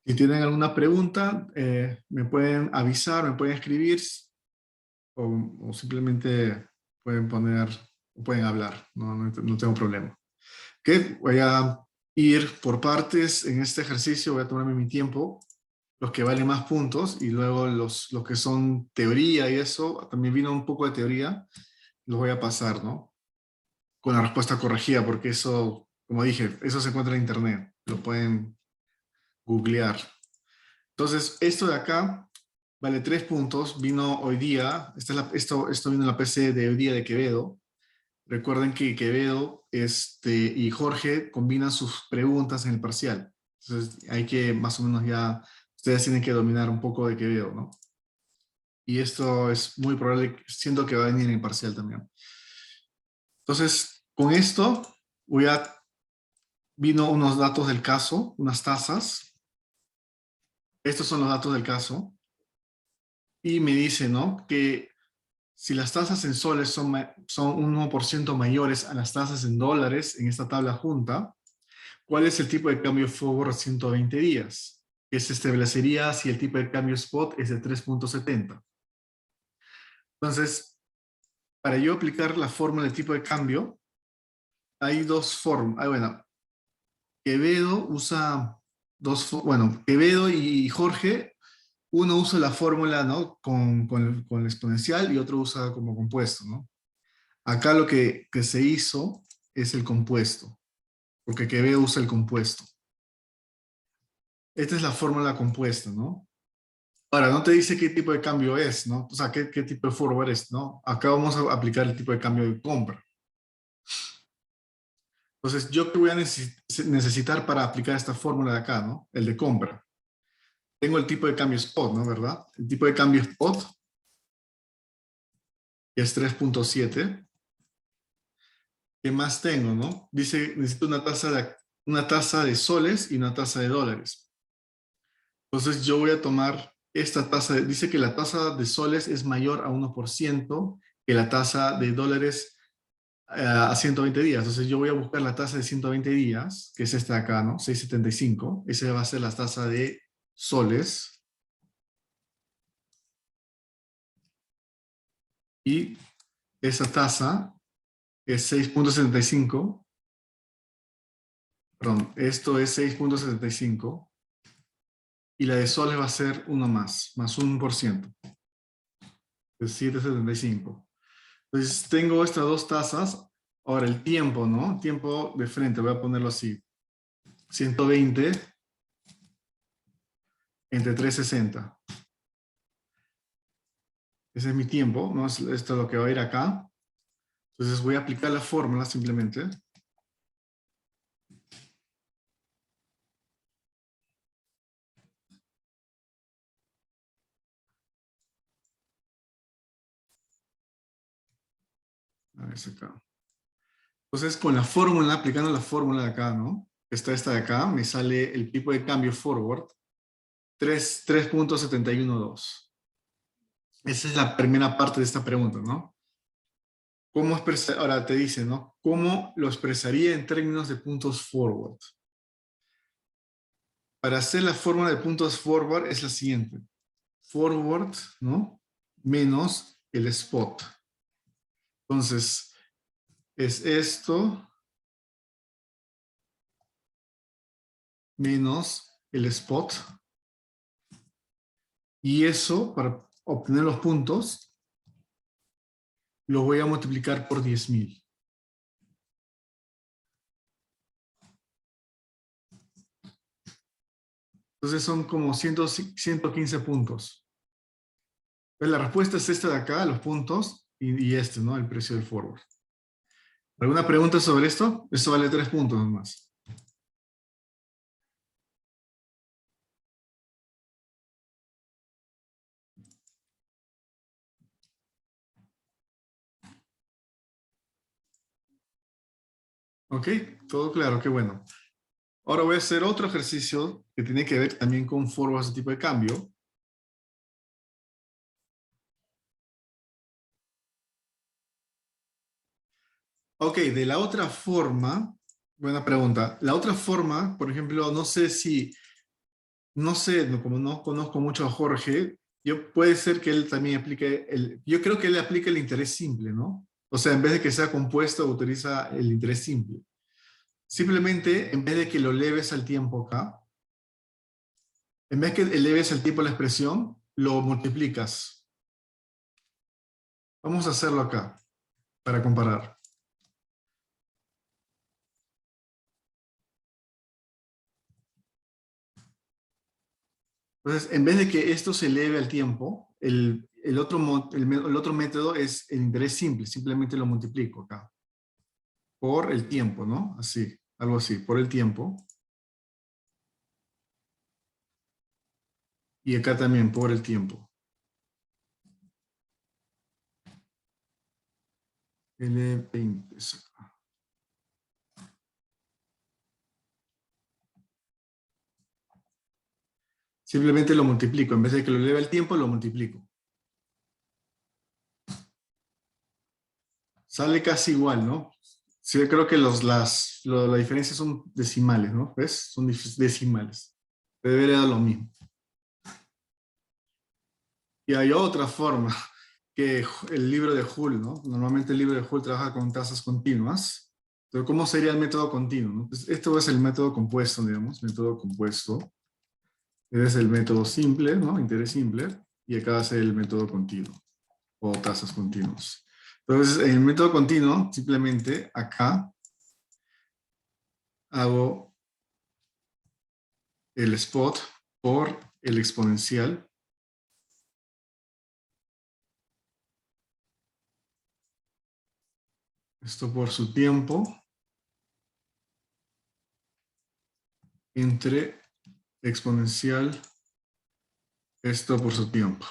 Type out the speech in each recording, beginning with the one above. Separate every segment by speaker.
Speaker 1: Si tienen alguna pregunta, me pueden avisar, me pueden escribir o simplemente pueden poner o pueden hablar. No tengo problema. Ok, voy a ir por partes en este ejercicio. Voy a tomarme mi tiempo, los que valen más puntos y luego los que son teoría y eso. También vino un poco de teoría. Los voy a pasar, ¿no? Con la respuesta corregida, porque eso, como dije, eso se encuentra en internet. Lo pueden googlear. Entonces, esto de acá vale 3 puntos. Vino hoy día. Esto vino en la PC de hoy día de Quevedo. Recuerden que Quevedo y Jorge combinan sus preguntas en el parcial. Entonces, hay que más o menos ya, ustedes tienen que dominar un poco de Quevedo, ¿no? Y esto es muy probable, siento que va a venir en el parcial también. Entonces, con esto vino unos datos del caso, unas tasas. Estos son los datos del caso. Y me dice, ¿no? Que si las tasas en soles son un 1% mayores a las tasas en dólares en esta tabla junta, ¿cuál es el tipo de cambio forward a 120 días? Que se establecería si el tipo de cambio spot es de 3.70. Entonces, para yo aplicar la fórmula del tipo de cambio, hay dos formas. Bueno, Quevedo usa Quevedo y Jorge, uno usa la fórmula, ¿no? Con el exponencial y otro usa como compuesto, ¿no? Acá lo que se hizo es el compuesto, porque Quevedo usa el compuesto. Esta es la fórmula compuesta, ¿no? Ahora, no te dice qué tipo de cambio es, ¿no? O sea, qué tipo de forward es, ¿no? Acá vamos a aplicar el tipo de cambio de compra. Entonces, ¿yo qué voy a necesitar para aplicar esta fórmula de acá, ¿no? El de compra. Tengo el tipo de cambio spot, ¿no? ¿Verdad? El tipo de cambio spot, que es 3.7. ¿Qué más tengo, no? Dice, necesito una tasa de soles y una tasa de dólares. Entonces yo voy a tomar esta tasa, dice que la tasa de soles es mayor a 1% que la tasa de dólares a 120 días. Entonces yo voy a buscar la tasa de 120 días, que es esta de acá, ¿no? 6,75. Esa va a ser la tasa de soles. Y esa tasa es 6,75. Perdón, esto es 6,75. Y la de soles va a ser uno más 1%. Es 7,75. Entonces tengo estas dos tasas. Ahora el tiempo, ¿no? Tiempo de frente, voy a ponerlo así. 120 entre 360. Ese es mi tiempo, ¿no? Esto es lo que va a ir acá. Entonces voy a aplicar la fórmula simplemente. A ver, es acá. Entonces con la fórmula, aplicando la fórmula de acá, ¿no? Está esta de acá, me sale el tipo de cambio forward 3.712. Esa es la primera parte de esta pregunta, ¿no? Ahora te dice, ¿no? ¿Cómo lo expresaría en términos de puntos forward? Para hacer la fórmula de puntos forward es la siguiente. Forward, ¿no? Menos el spot. Entonces, es esto menos el spot. Y eso, para obtener los puntos, lo voy a multiplicar por 10.000. Entonces son como 115 puntos. Pues la respuesta es esta de acá, los puntos, y este, ¿no? El precio del forward. ¿Alguna pregunta sobre esto? Esto vale 3 puntos nomás. ¿Ok? Todo claro, qué bueno. Ahora voy a hacer otro ejercicio que tiene que ver también con forwards de tipo de cambio. Ok, de la otra forma, buena pregunta. La otra forma, por ejemplo, no sé si No sé, como no conozco mucho a Jorge, puede ser que él también aplique yo creo que él aplica el interés simple, ¿no? O sea, en vez de que sea compuesto, utiliza el interés simple. Simplemente, en vez de que lo leves al tiempo acá, en vez que eleves al tiempo la expresión, lo multiplicas. Vamos a hacerlo acá, para comparar. Entonces, en vez de que esto se eleve al tiempo, el otro método es el interés simple. Simplemente lo multiplico acá. Por el tiempo, ¿no? Así, algo así, por el tiempo. Y acá también por el tiempo. L20. Simplemente lo multiplico. En vez de que lo eleve al tiempo, lo multiplico. Sale casi igual, ¿no? Sí, yo creo que la diferencia son decimales, ¿no? ¿Ves? Son decimales. Debería dar lo mismo. Y hay otra forma, que el libro de Hull, ¿no? Normalmente el libro de Hull trabaja con tasas continuas. Pero ¿cómo sería el método continuo, no? Pues esto es el método compuesto, digamos, método compuesto. Este es el método simple, ¿no? Interés simple. Y acá es el método continuo, o tasas continuas. Entonces, en el método continuo, simplemente acá hago el spot por el exponencial. Esto por su tiempo. Entre exponencial. Esto por su tiempo.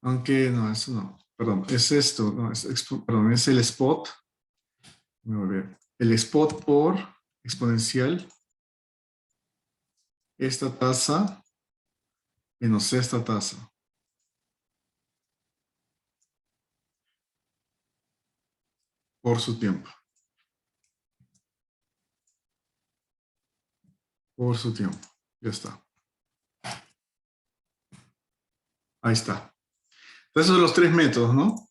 Speaker 1: Aunque no, eso no. Perdón, es esto. No, perdón, es el spot. Voy a ver. El spot por exponencial. Esta tasa menos esta tasa. Por su tiempo. Por su tiempo. Ya está. Ahí está. Entonces, esos son los tres métodos, ¿no?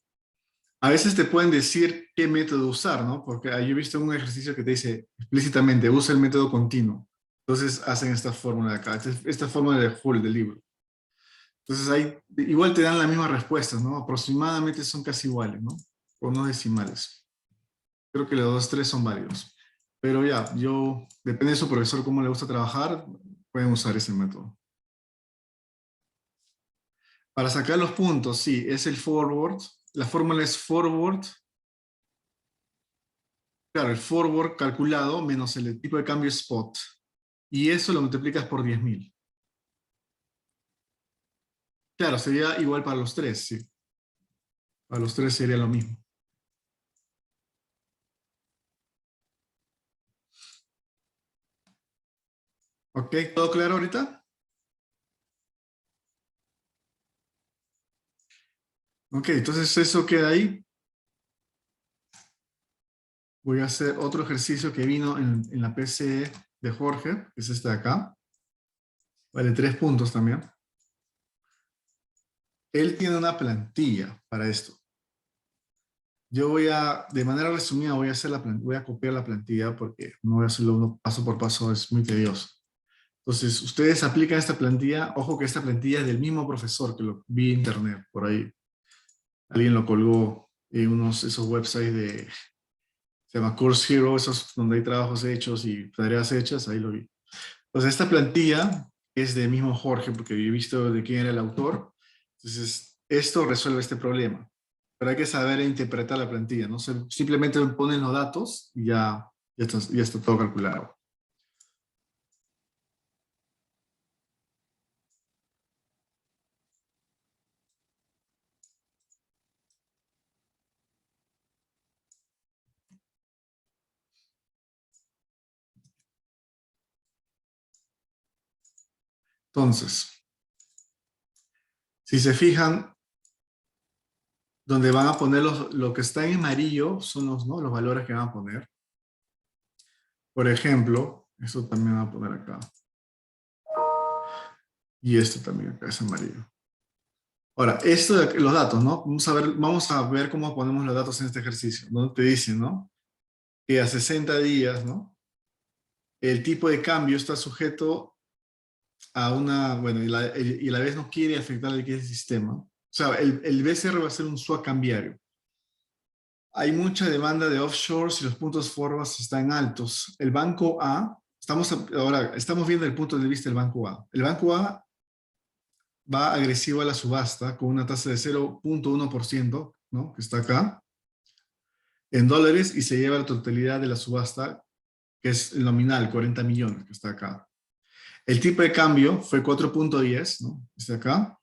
Speaker 1: A veces te pueden decir qué método usar, ¿no? Porque yo he visto un ejercicio que te dice explícitamente, usa el método continuo. Entonces hacen esta fórmula de acá, esta fórmula de Hull del libro. Entonces ahí igual te dan las mismas respuestas, ¿no? Aproximadamente son casi iguales, ¿no? O no decimales. Creo que los dos, tres son válidos. Pero ya, depende de su profesor cómo le gusta trabajar, pueden usar ese método. Para sacar los puntos, sí, es el forward. La fórmula es forward. Claro, el forward calculado menos el tipo de cambio spot. Y eso lo multiplicas por 10.000. Claro, sería igual para los tres, sí. Para los tres sería lo mismo. ¿Ok? ¿Todo claro ahorita? Ok, entonces eso queda ahí. Voy a hacer otro ejercicio que vino en la PC de Jorge, que es este de acá. Vale, 3 puntos también. Él tiene una plantilla para esto. Yo de manera resumida, voy a copiar la plantilla porque no voy a hacerlo paso por paso, es muy tedioso. Entonces, ustedes aplican esta plantilla. Ojo que esta plantilla es del mismo profesor que lo vi en internet, por ahí. Alguien lo colgó en esos websites se llama Course Hero, esos donde hay trabajos hechos y tareas hechas, ahí lo vi. Entonces, esta plantilla es del mismo Jorge, porque he visto de quién era el autor. Entonces, esto resuelve este problema. Pero hay que saber interpretar la plantilla, ¿no? Simplemente ponen los datos y ya está todo calculado. Entonces, si se fijan, donde van a poner lo que está en amarillo son ¿no? los valores que van a poner. Por ejemplo, esto también voy a poner acá. Y esto también acá es amarillo. Ahora, esto de los datos, ¿no? Vamos a ver cómo ponemos los datos en este ejercicio, ¿no? Te dicen, ¿no? Que a 60 días, ¿no? El tipo de cambio está sujeto a una, bueno, y la vez no quiere afectar el liquidez del sistema. O sea, el BCR va a ser un swap cambiario. Hay mucha demanda de offshores y los puntos forward están altos. El banco A, ahora estamos viendo el punto de vista del banco A. El banco A va agresivo a la subasta con una tasa de 0.1%, ¿no? Que está acá, en dólares, y se lleva la totalidad de la subasta, que es el nominal, 40 millones, que está acá. El tipo de cambio fue 4.10, ¿no? Está acá.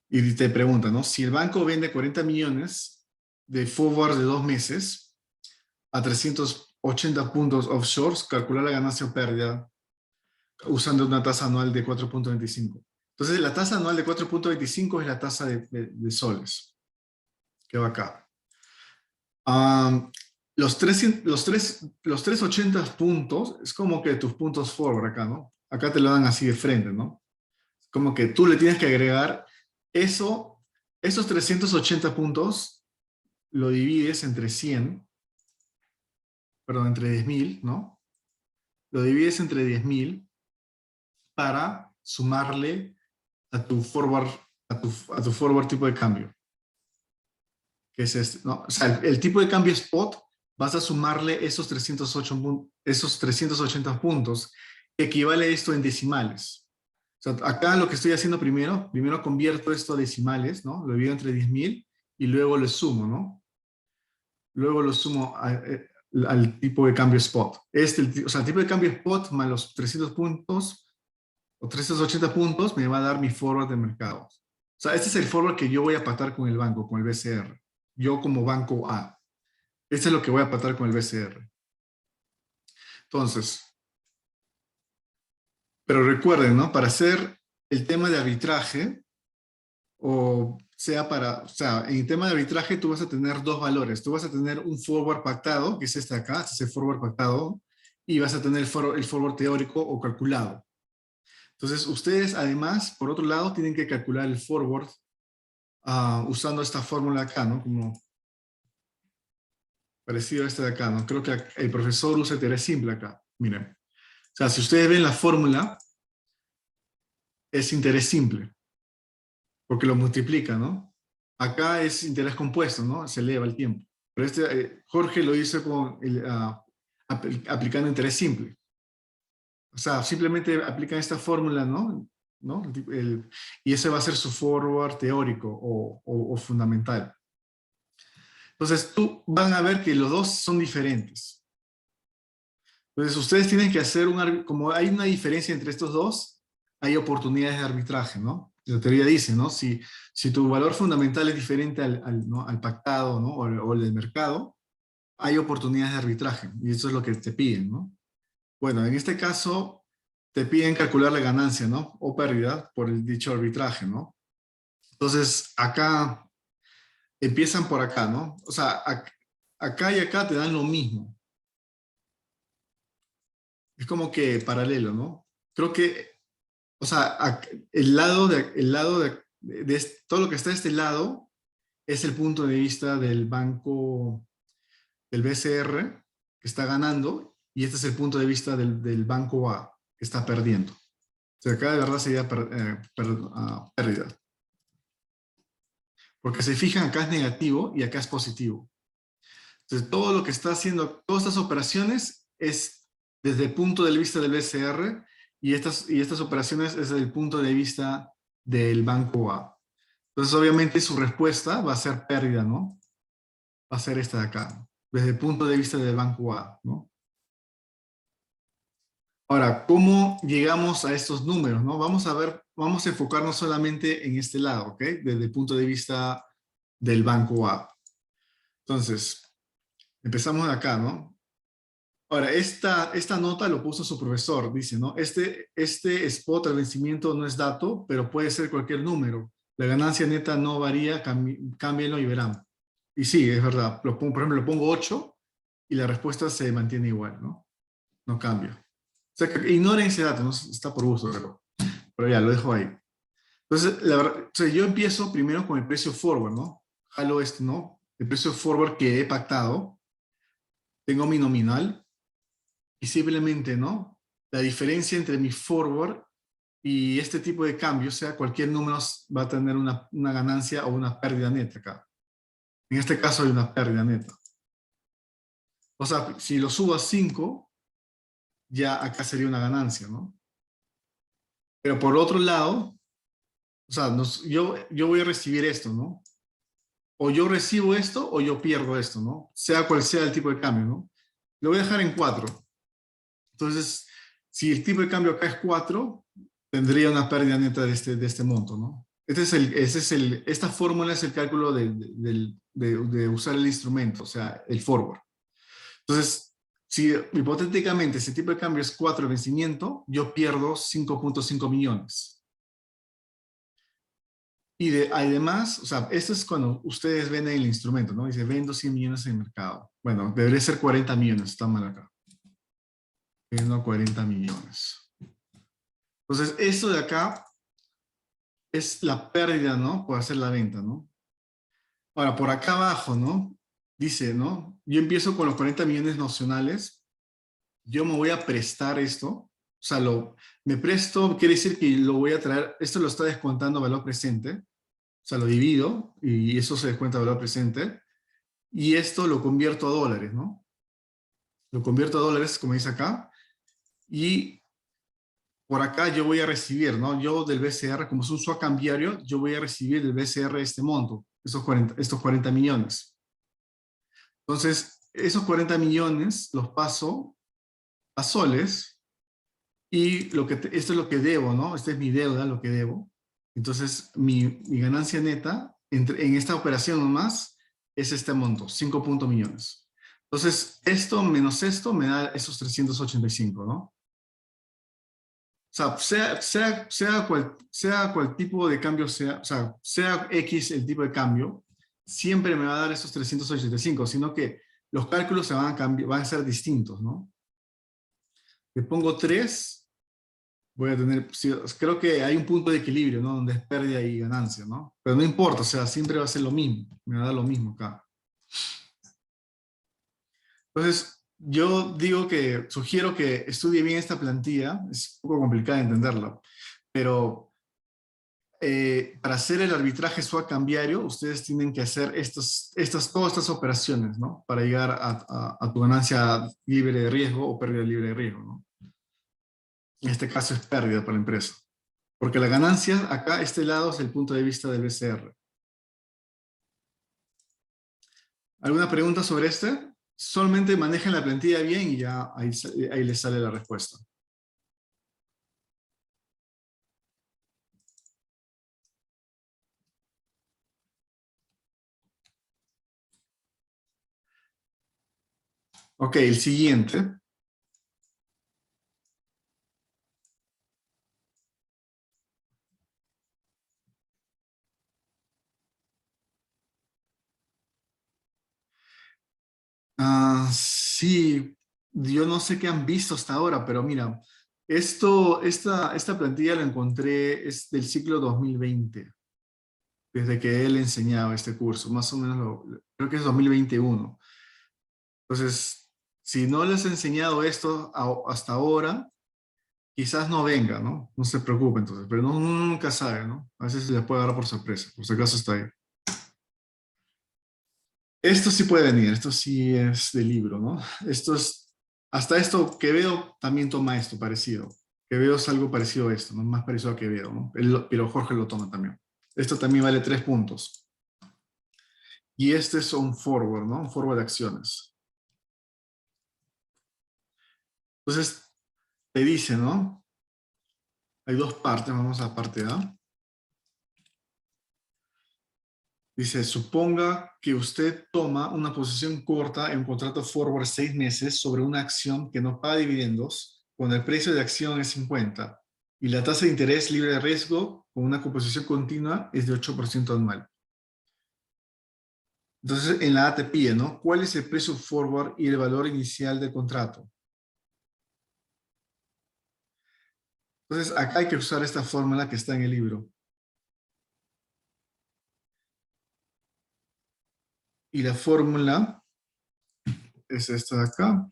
Speaker 1: Y te pregunta, ¿no? Si el banco vende 40 millones de forward de 2 meses a 380 puntos offshore, calcular la ganancia o pérdida usando una tasa anual de 4.25. Entonces, la tasa anual de 4.25 es la tasa de soles, que va acá. Los 380 puntos es como que tus puntos forward acá, ¿no? Acá te lo dan así de frente, ¿no? Como que tú le tienes que agregar eso, esos 380 puntos, lo divides entre 100, perdón, entre 10.000, ¿no? Lo divides entre 10.000 para sumarle a tu forward, a tu forward tipo de cambio, que es este, ¿no? O sea, el tipo de cambio spot, vas a sumarle esos 380 puntos, que equivale a esto en decimales. O sea, acá lo que estoy haciendo primero convierto esto a decimales, ¿no? Lo divido entre 10.000 y luego lo sumo, ¿no? Luego lo sumo al tipo de cambio spot. O sea, el tipo de cambio spot más los 300 puntos o 380 puntos me va a dar mi forward de mercado. O sea, este es el forward que yo voy a pactar con el banco, con el BCR. Yo como banco A. Este es lo que voy a pactar con el BCR. Entonces, pero recuerden, ¿no? Para hacer el tema de arbitraje, o sea, en el tema de arbitraje tú vas a tener dos valores. Tú vas a tener un forward pactado, que es este acá, este es el forward pactado, y vas a tener el forward teórico o calculado. Entonces, ustedes además, por otro lado, tienen que calcular el forward usando esta fórmula acá, ¿no? Como parecido a este de acá, ¿no? Creo que el profesor usa interés simple acá. Miren. O sea, si ustedes ven la fórmula, es interés simple, porque lo multiplica, ¿no? Acá es interés compuesto, ¿no? Se eleva el tiempo. Pero Jorge lo hizo aplicando interés simple. O sea, simplemente aplican esta fórmula, ¿no? ¿No? Y ese va a ser su forward teórico o fundamental. Entonces, tú van a ver que los dos son diferentes. Entonces, ustedes tienen que hacer como hay una diferencia entre estos dos, hay oportunidades de arbitraje, ¿no? La teoría dice, ¿no? Si tu valor fundamental es diferente ¿no? al pactado, ¿no? O el del mercado, hay oportunidades de arbitraje. Y eso es lo que te piden, ¿no? Bueno, en este caso, te piden calcular la ganancia, ¿no? O pérdida por el dicho arbitraje, ¿no? Entonces, acá, empiezan por acá, ¿no? O sea, acá y acá te dan lo mismo. Es como que paralelo, ¿no? Creo que, o sea, todo lo que está de este lado es el punto de vista del banco, del BCR, que está ganando, y este es el punto de vista del banco A, que está perdiendo. O sea, acá de verdad sería pérdida. Porque se fijan, acá es negativo y acá es positivo. Entonces, todo lo que está haciendo, todas estas operaciones es desde el punto de vista del BCR y estas operaciones es desde el punto de vista del banco A. Entonces, obviamente, su respuesta va a ser pérdida, ¿no? Va a ser esta de acá, ¿no? Desde el punto de vista del banco A, ¿no? Ahora, ¿cómo llegamos a estos números, no? Vamos a enfocarnos solamente en este lado, ¿ok? Desde el punto de vista del banco A. Entonces, empezamos de acá, ¿no? Ahora, esta nota lo puso su profesor, dice, ¿no? Este spot al vencimiento no es dato, pero puede ser cualquier número. La ganancia neta no varía, cámbienlo y verán. Y sí, es verdad. Por ejemplo, lo pongo 8 y la respuesta se mantiene igual, ¿no? no cambia. O sea, que ignoren ese dato, no está por gusto, pero ya, lo dejo ahí. Entonces, la verdad, o sea, yo empiezo primero con el precio forward, ¿no? Jalo este, ¿no? El precio forward que he pactado, tengo mi nominal y simplemente, ¿no? La diferencia entre mi forward y este tipo de cambio, o sea, cualquier número va a tener una ganancia o una pérdida neta acá. En este caso hay una pérdida neta. O sea, si lo subo a 5, ya acá sería una ganancia, ¿no? Pero por otro lado, o sea, yo voy a recibir esto, ¿no? O yo recibo esto o yo pierdo esto, ¿no? Sea cual sea el tipo de cambio, ¿no? Lo voy a dejar en 4. Entonces, si el tipo de cambio acá es 4, tendría una pérdida neta de este monto, ¿no? Esta fórmula es el cálculo de usar el instrumento, o sea, el forward. Entonces, si hipotéticamente ese tipo de cambio es 4 de vencimiento, yo pierdo 5.5 millones. Y además, o sea, esto es cuando ustedes ven el instrumento, ¿no? Dice, vendo 100 millones en el mercado. Bueno, debería ser 40 millones, está mal acá. Vendo 40 millones. Entonces, esto de acá es la pérdida, ¿no? Por hacer la venta, ¿no? Ahora, por acá abajo, ¿no? Dice, ¿no? Yo empiezo con los 40 millones nocionales. Yo me voy a prestar esto. O sea, me presto, quiere decir que lo voy a traer, esto lo está descontando valor presente. O sea, lo divido y eso se descuenta valor presente. Y esto lo convierto a dólares, ¿no? Lo convierto a dólares, como dice acá. Y por acá yo voy a recibir, ¿no? Yo del BCR, como es un swap cambiario, yo voy a recibir del BCR este monto, estos 40 millones. Entonces, esos 40 millones los paso a soles y esto es lo que debo, ¿no? Esta es mi deuda, lo que debo. Entonces, mi ganancia neta en esta operación nomás es este monto, 5 millones. Entonces, esto menos esto me da esos 385, ¿no? O sea, sea cual tipo de cambio sea, o sea X el tipo de cambio, siempre me va a dar esos 385, sino que los cálculos se van a cambiar, van a ser distintos, ¿no? Le pongo 3, voy a tener, sí, creo que hay un punto de equilibrio, ¿no? Donde es pérdida y ganancia, ¿no? Pero no importa, o sea, siempre va a ser lo mismo, me va a dar lo mismo acá. Entonces, yo digo que sugiero que estudie bien esta plantilla, es un poco complicada de entenderla, pero para hacer el arbitraje swap cambiario, ustedes tienen que hacer todas estas operaciones, ¿no? Para llegar a tu ganancia libre de riesgo o pérdida libre de riesgo, ¿no? En este caso es pérdida para la empresa. Porque la ganancia, acá, este lado es el punto de vista del BCR. ¿Alguna pregunta sobre este? Solamente manejen la plantilla bien y ya ahí les sale la respuesta. Ok, el siguiente. Sí, yo no sé qué han visto hasta ahora, pero mira, esta plantilla la encontré, es del ciclo 2020, desde que él enseñaba este curso, más o menos creo que es 2021. Entonces, si no les he enseñado esto hasta ahora, quizás no venga, ¿no? No se preocupe entonces, pero uno nunca sabe, ¿no? A veces les puede agarrar por sorpresa, por si acaso está ahí. Esto sí puede venir, esto sí es de libro, ¿no? Hasta esto que veo también toma esto parecido. Que veo es algo parecido a esto, ¿no? Más parecido a que veo, ¿no? Pero Jorge lo toma también. Esto también vale 3 puntos. Y este es un forward, ¿no? Un forward de acciones. Entonces, te dice, ¿no? Hay dos partes, vamos a la parte A. Dice, suponga que usted toma una posición corta en un contrato forward 6 meses sobre una acción que no paga dividendos cuando el precio de acción es 50 y la tasa de interés libre de riesgo con una composición continua es de 8% anual. Entonces, en la A te pide, ¿no? ¿Cuál es el precio forward y el valor inicial del contrato? Entonces, acá hay que usar esta fórmula que está en el libro. Y la fórmula es esta de acá.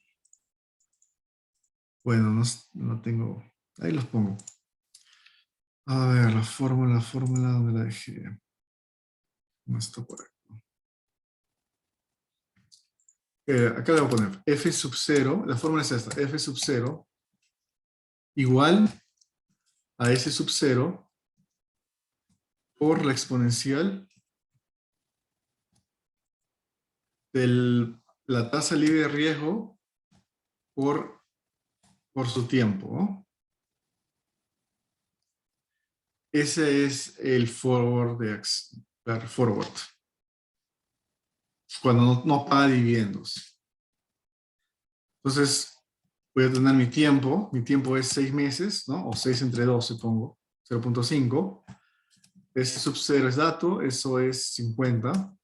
Speaker 1: Bueno, no tengo... Ahí los pongo. A ver, la fórmula, ¿dónde la dejé? No está por aquí. Acá le voy a poner f sub 0, la fórmula es esta, f sub 0 igual a s sub 0 por la exponencial de la tasa libre de riesgo por su tiempo, ¿no? Ese es el forward forward, cuando no paga dividendos. Entonces, voy a tener mi tiempo es 6 meses, ¿no? O 6 entre 12, pongo, 0.5. S sub 0 es dato, eso es 50.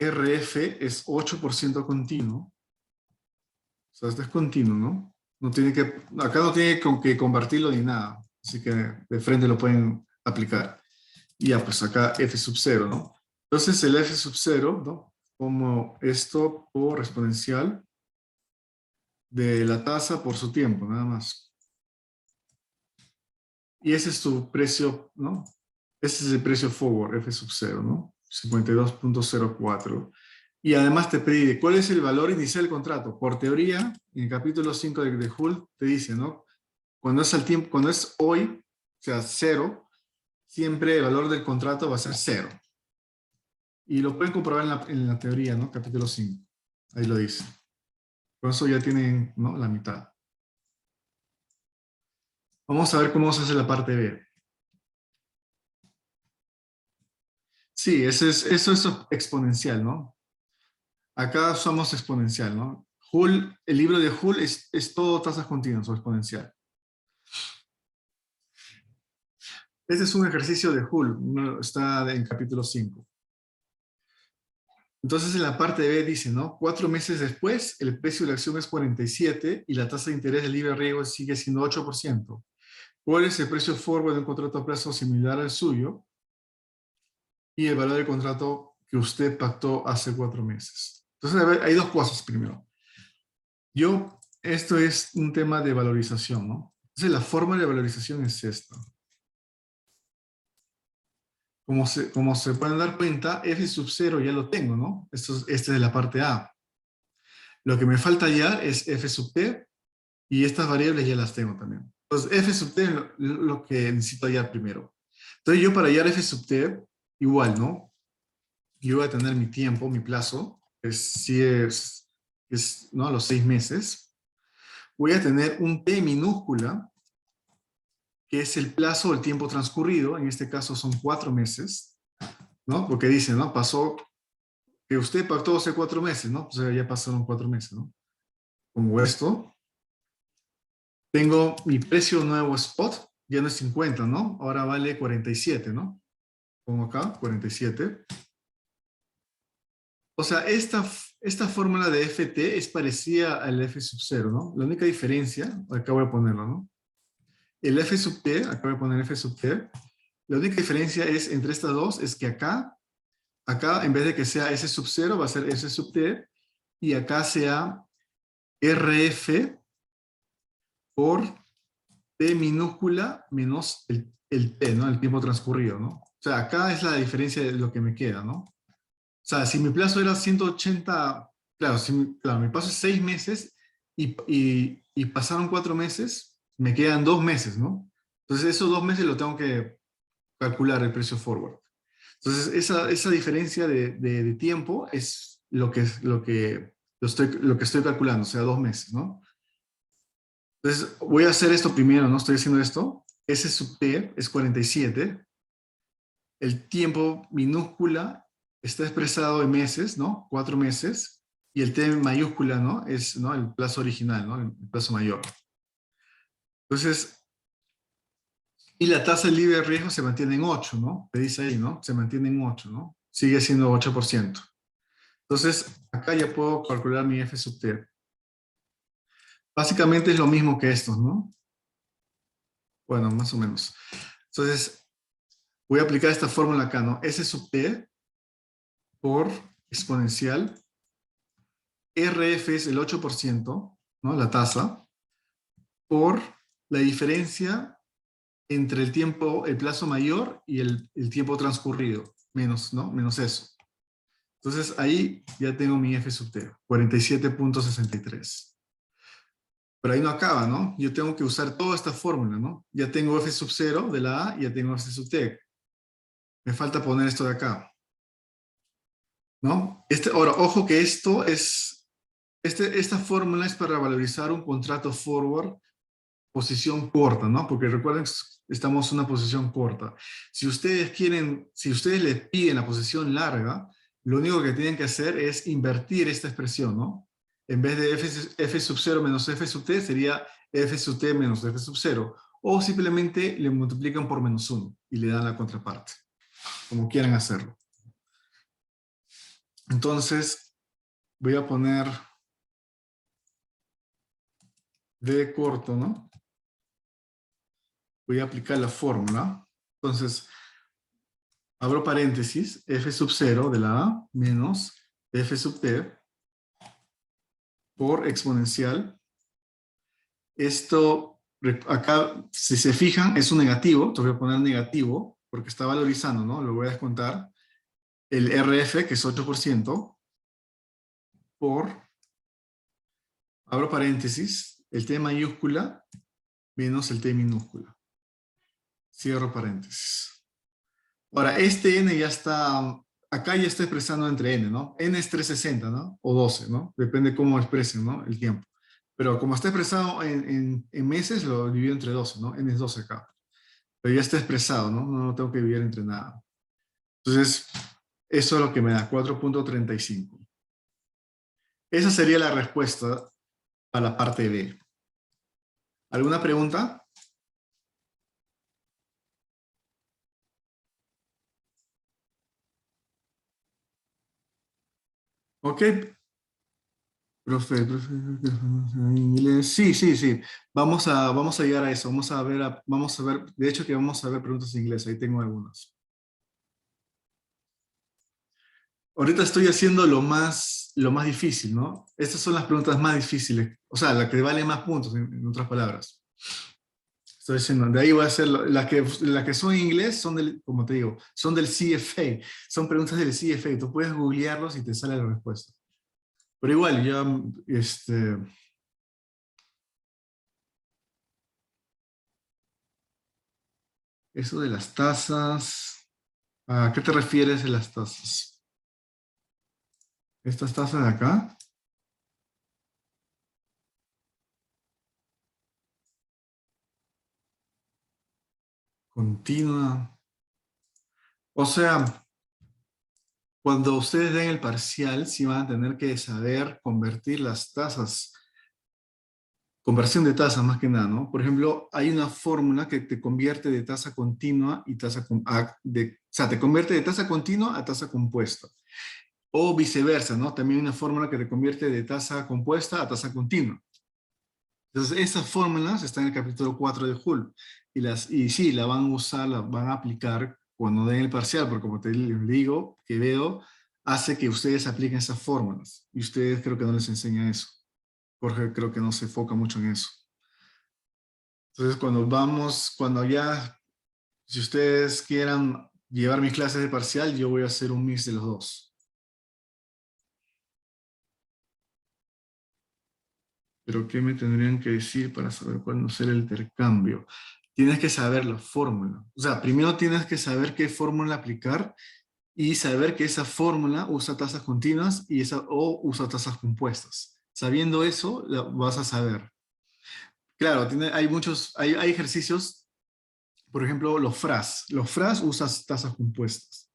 Speaker 1: RF es 8% continuo. O sea, esto es continuo, ¿no? Acá no tiene que convertirlo ni nada. Así que de frente lo pueden aplicar. Y ya, pues acá F sub 0, ¿no? Entonces el F sub 0, ¿no? Como esto por exponencial de la tasa por su tiempo, nada más. Y ese es tu precio, ¿no? Ese es el precio forward, F sub 0, ¿no? 52.04. Y además te pide, ¿cuál es el valor inicial del contrato? Por teoría, en el capítulo 5 de Hull te dice, ¿no? Cuando es al tiempo, cuando es hoy, o sea, 0, siempre el valor del contrato va a ser 0. Y lo pueden comprobar en la teoría, ¿no? Capítulo 5. Ahí lo dice. Con eso ya tienen, ¿no? La mitad. Vamos a ver cómo se hace la parte B. Sí, eso es exponencial, ¿no? Acá usamos exponencial, ¿no? Hull, el libro de Hull es todo tasas continuas o exponencial. Este es un ejercicio de Hull, está en capítulo 5. Entonces en la parte B dice, ¿no? 4 meses después, el precio de la acción es 47 y la tasa de interés del libre riesgo sigue siendo 8%. ¿Cuál es el precio forward de un contrato a plazo similar al suyo? Y el valor del contrato que usted pactó hace 4 meses. Entonces, a ver, hay dos cosas primero. Esto es un tema de valorización, ¿no? Entonces, la forma de valorización es esta. Como se pueden dar cuenta, F sub 0 ya lo tengo, ¿no? Esta es de la parte A. Lo que me falta hallar es F sub T, y estas variables ya las tengo también. Entonces, F sub T es lo que necesito hallar primero. Entonces, yo para hallar F sub T, igual, ¿no? Yo voy a tener mi tiempo, mi plazo, si es ¿no? A los 6 meses. Voy a tener un T minúscula, que es el plazo o el tiempo transcurrido, en este caso son 4 meses, ¿no? Porque dice, ¿no? Pasó, que usted pactó hace 4 meses, ¿no? Pues ya pasaron 4 meses, ¿no? Como esto. Tengo mi precio nuevo spot, ya no es 50, ¿no? Ahora vale 47, ¿no? Pongo acá, 47. O sea, esta fórmula de FT es parecida al F sub 0, ¿no? La única diferencia, acá voy a ponerlo, ¿no? El F sub T, acá voy a poner F sub T, la única diferencia es entre estas dos, es que acá en vez de que sea S sub 0, va a ser S sub T, y acá sea RF por T minúscula menos el T, ¿no? El tiempo transcurrido, ¿no? O sea, acá es la diferencia de lo que me queda, ¿no? O sea, si mi plazo era 180, claro, claro, mi plazo es 6 meses y pasaron 4 meses, me quedan 2 meses, ¿no? Entonces esos 2 meses lo tengo que calcular el precio forward. Entonces esa diferencia de tiempo es lo que estoy calculando, o sea, 2 meses, ¿no? Entonces voy a hacer esto primero, ¿no? Estoy haciendo esto. S sub T es 47. El tiempo minúscula está expresado en meses, ¿no? 4 meses. Y el T mayúscula, ¿no? Es, ¿no? El plazo original, ¿no? El plazo mayor. Entonces, y la tasa libre de riesgo se mantiene en 8, ¿no? Te dice ahí, ¿no? Se mantiene en 8, ¿no? Sigue siendo 8%. Entonces, acá ya puedo calcular mi F sub T. Básicamente es lo mismo que estos, ¿no? Bueno, más o menos. Entonces, voy a aplicar esta fórmula acá, ¿no? S sub t por exponencial. RF es el 8%, ¿no? La tasa, por la diferencia entre el tiempo, el plazo mayor y el tiempo transcurrido, menos, ¿no? Menos eso. Entonces ahí ya tengo mi F sub t, 47.63. Pero ahí no acaba, ¿no? Yo tengo que usar toda esta fórmula, ¿no? Ya tengo F sub 0 de la A, ya tengo F sub t. Me falta poner esto de acá, ¿no? Ahora, ojo que esta fórmula es para valorizar un contrato forward posición corta, ¿no? Porque recuerden que estamos en una posición corta. Si ustedes le piden la posición larga, lo único que tienen que hacer es invertir esta expresión, ¿no? En vez de F sub 0 menos F sub t, sería F sub t menos F sub 0. O simplemente le multiplican por menos 1 y le dan la contraparte, como quieran hacerlo. Entonces, voy a poner D corto, ¿no? Voy a aplicar la fórmula. Entonces, abro paréntesis, F sub 0 de la A menos F sub t por exponencial. Esto, acá, si se fijan, es un negativo. Te voy a poner negativo porque está valorizando, ¿no? Lo voy a descontar. El RF, que es 8%, por, abro paréntesis, el T mayúscula menos el T minúscula. Cierro paréntesis. Ahora, este N ya está, acá ya está expresando entre N, ¿no? N es 360, ¿no? O 12, ¿no? Depende cómo expresen, ¿no? El tiempo. Pero como está expresado en meses, lo divido entre 12, ¿no? N es 12 acá. Pero ya está expresado, ¿no? No tengo que dividir entre nada. Entonces, eso es lo que me da, 4.35. Esa sería la respuesta a la parte B. ¿Alguna pregunta? Ok. Profe, inglés. Sí, sí, sí. Vamos a llegar a eso. Vamos a ver, de hecho que vamos a ver preguntas en inglés. Ahí tengo algunas. Ahorita estoy haciendo lo más difícil, ¿no? Estas son las preguntas más difíciles. O sea, la que vale más puntos, en otras palabras. Estoy diciendo, de ahí voy a hacer, las que son en inglés son del, como te digo, son del CFA. Son preguntas del CFA. Tú puedes googlearlos y te sale la respuesta. Pero igual, ya, eso de las tasas, ¿a qué te refieres de las tasas? ¿Estas tasas de acá? Continua. O sea, cuando ustedes den el parcial, sí van a tener que saber convertir las tasas. Conversión de tasas más que nada, ¿no? Por ejemplo, hay una fórmula que te convierte de tasa continua y o sea, te convierte de tasa continua a tasa compuesta. O viceversa, ¿no? También hay una fórmula que te convierte de tasa compuesta a tasa continua. Entonces, esas fórmulas están en el capítulo 4 de Hull. Y sí, la van a usar, la van a aplicar cuando den el parcial, porque como te digo, que veo, hace que ustedes apliquen esas fórmulas. Y ustedes creo que no les enseña eso. Jorge creo que no se enfoca mucho en eso. Entonces, si ustedes quieran llevar mis clases de parcial, yo voy a hacer un mix de los dos. Pero ¿qué me tendrían que decir para saber cuándo hacer el intercambio? Tienes que saber la fórmula. O sea, primero tienes que saber qué fórmula aplicar y saber que esa fórmula usa tasas continuas o usa tasas compuestas. Sabiendo eso, vas a saber. Claro, hay ejercicios, por ejemplo, los FRAS. Los FRAS usas tasas compuestas.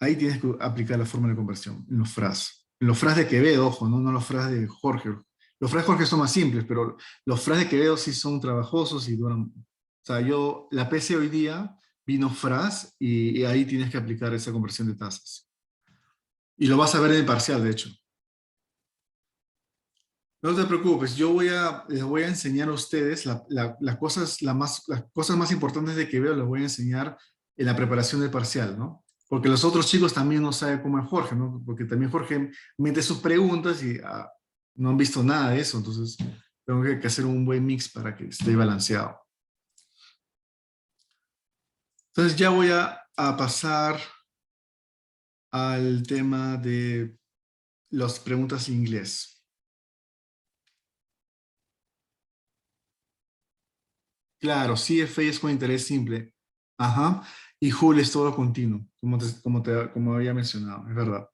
Speaker 1: Ahí tienes que aplicar la fórmula de conversión, en los FRAS. En los FRAS de Quevedo, ojo, no los FRAS de Jorge. Los FRAS de Jorge son más simples, pero los FRAS de Quevedo sí son trabajosos y duran. O sea, la PC hoy día vino FRAS y ahí tienes que aplicar esa conversión de tasas. Y lo vas a ver en el parcial, de hecho. No te preocupes, les voy a enseñar a ustedes las cosas más importantes de que veo, les voy a enseñar en la preparación del parcial, ¿no? Porque los otros chicos también no saben cómo es Jorge, ¿no? Porque también Jorge mete sus preguntas y no han visto nada de eso, entonces tengo que hacer un buen mix para que esté balanceado. Entonces ya voy a pasar al tema de las preguntas en inglés. Claro, CFA es con interés simple. Ajá. Y Joule es todo continuo, como había mencionado, es verdad.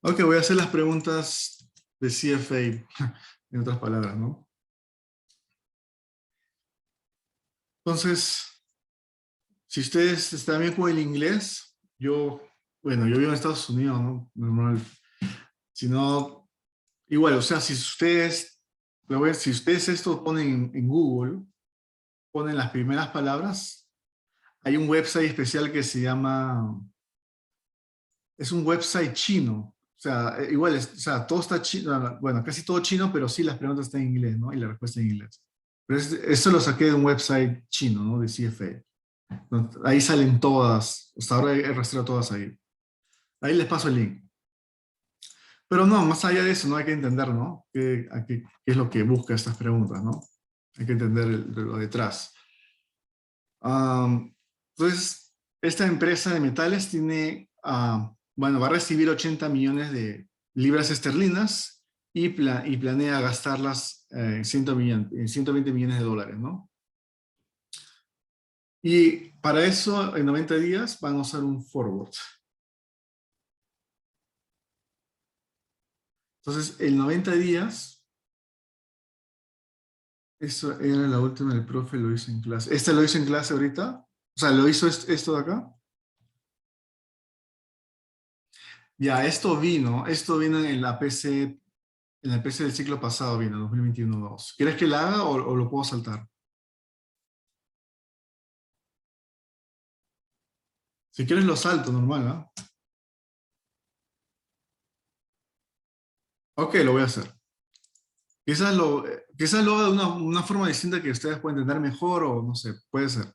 Speaker 1: Ok, voy a hacer las preguntas de CFA, en otras palabras, ¿no? Entonces, si ustedes están bien con el inglés, bueno, yo vivo en Estados Unidos, ¿no? Normal. Si no, igual, o sea, si ustedes esto ponen en Google, ponen las primeras palabras, hay un website especial que se llama, es un website chino. O sea, igual, o sea, todo está chino, bueno, casi todo chino, pero sí las preguntas están en inglés, ¿no? Y la respuesta en inglés. Pero eso lo saqué de un website chino, ¿no? De CFA. Ahí salen todas, hasta ahora he rastreado todas ahí. Ahí les paso el link. Pero no, más allá de eso, no hay que entender, ¿no? ¿Qué es lo que busca estas preguntas, ¿no? Hay que entender lo detrás. Entonces, esta empresa de metales bueno, va a recibir 80 millones de libras esterlinas y planea gastarlas en 120 millones de dólares, ¿no? Y para eso, en 90 días, van a usar un forward. Entonces, en 90 días, eso era la última, el profe lo hizo en clase. ¿Este lo hizo en clase ahorita? O sea, ¿lo hizo esto de acá? Ya, esto vino en la PC del ciclo pasado, vino, 2021-2. ¿Quieres que la haga o lo puedo saltar? Si quieres lo salto, normal, ¿ah? Ok, lo voy a hacer. Quizás lo haga de una forma distinta que ustedes puedan entender mejor o no sé, puede ser.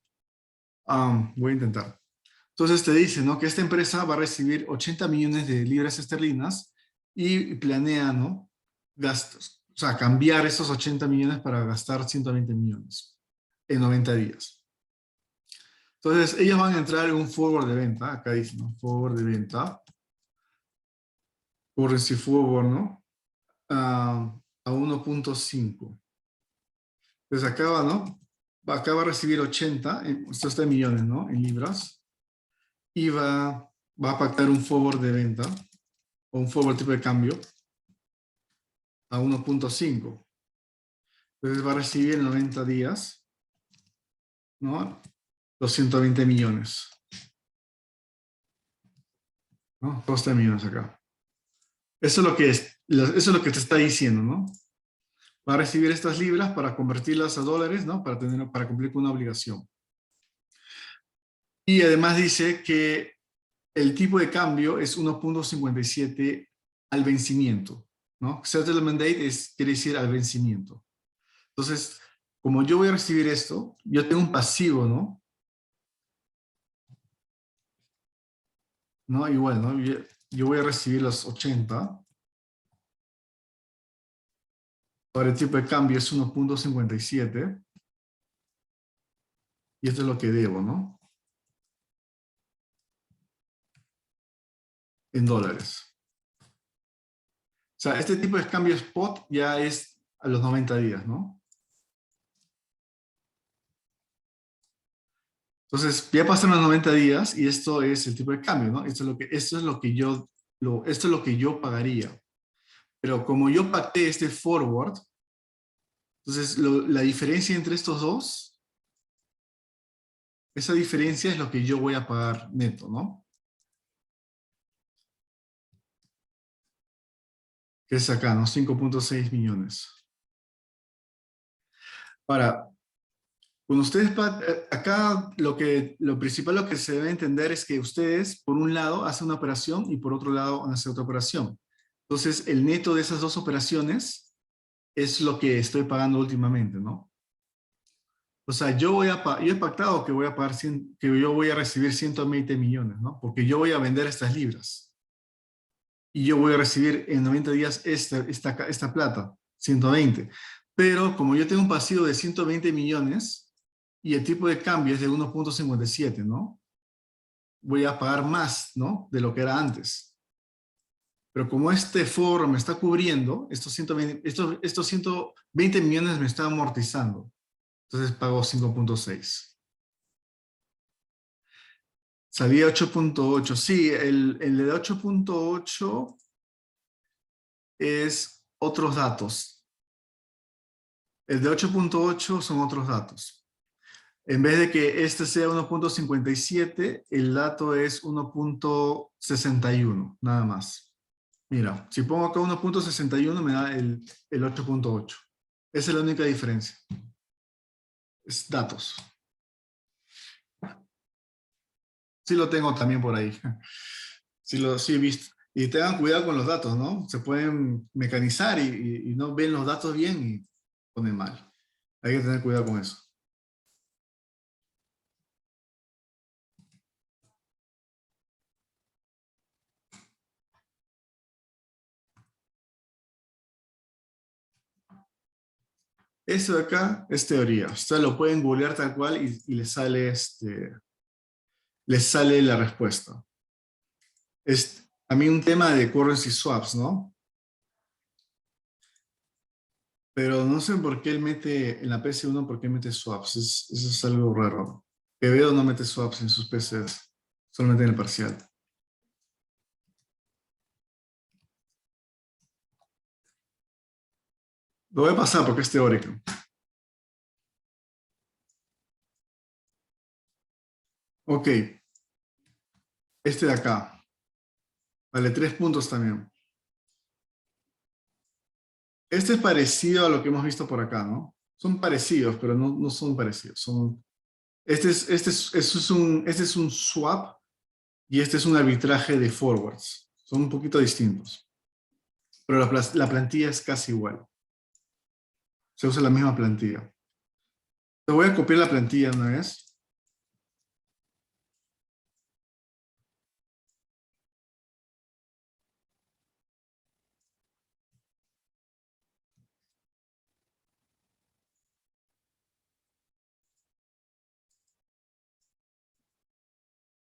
Speaker 1: Voy a intentar. Entonces te dice, ¿no? Que esta empresa va a recibir 80 millones de libras esterlinas y planea, ¿no? Gastos. O sea, cambiar esos 80 millones para gastar 120 millones en 90 días. Entonces, ellos van a entrar en un forward de venta. Acá dice, ¿no? Forward de venta. Currency forward, ¿no? A 1.5. Entonces, acá va, ¿no? Acá va a recibir 80, esto está en millones, ¿no? En libras. Y va a pactar un forward de venta o un forward tipo de cambio a 1.5. Entonces va a recibir en 90 días, ¿no? Los 120 millones, ¿no? 12 millones acá. Eso es lo que te está diciendo, ¿no? Va a recibir estas libras para convertirlas a dólares, ¿no? Para cumplir con una obligación. Y además dice que el tipo de cambio es 1.57 al vencimiento, ¿no? Settlement date quiere decir al vencimiento. Entonces, como yo voy a recibir esto, yo tengo un pasivo, ¿no? ¿No? Igual, ¿no? Yo voy a recibir los 80. Ahora el tipo de cambio es 1.57. Y esto es lo que debo, ¿no? En dólares. O sea, este tipo de cambio spot ya es a los 90 días, ¿no? Entonces, ya pasaron los 90 días y esto es el tipo de cambio, ¿no? Esto es lo que yo pagaría. Pero como yo pacté este forward, entonces la diferencia entre estos dos, esa diferencia es lo que yo voy a pagar neto, ¿no? Que es acá, ¿no? 5.6 millones. Ahora, Cuando ustedes, acá lo principal, lo que se debe entender es que ustedes, por un lado, hacen una operación y por otro lado, hacen otra operación. Entonces, el neto de esas dos operaciones es lo que estoy pagando últimamente, ¿no? O sea, yo he pactado que voy a pagar que yo voy a recibir 120 millones, ¿no? Porque yo voy a vender estas libras y yo voy a recibir en 90 días esta plata, 120. Pero como yo tengo un pasivo de 120 millones y el tipo de cambio es de 1.57, ¿no? Voy a pagar más, ¿no? De lo que era antes. Pero como este foro me está cubriendo, estos 120 millones me está amortizando. Entonces pago 5.6. Salía 8.8. Sí, el de 8.8 es otros datos. El de 8.8 son otros datos. En vez de que este sea 1.57, el dato es 1.61, nada más. Mira, si pongo acá 1.61 me da el 8.8. Esa es la única diferencia. Es datos. Sí lo tengo también por ahí. Sí he visto. Y tengan cuidado con los datos, ¿no? Se pueden mecanizar y no ven los datos bien y ponen mal. Hay que tener cuidado con eso. Esto de acá es teoría. Ustedes lo pueden googlear tal cual y les sale la respuesta. Es también un tema de currency swaps, ¿no? Pero no sé por qué él mete en la PC1, por qué mete swaps. Eso es algo raro. Quevedo no mete swaps en sus PCs, solamente en el parcial. Lo voy a pasar porque es teórico. Ok, este de acá. Vale, 3 puntos también. Este es parecido a lo que hemos visto por acá, ¿no? Son parecidos, pero no son parecidos. Este es un swap y este es un arbitraje de forwards. Son un poquito distintos. Pero la plantilla es casi igual. Se usa la misma plantilla. Te voy a copiar la plantilla una vez.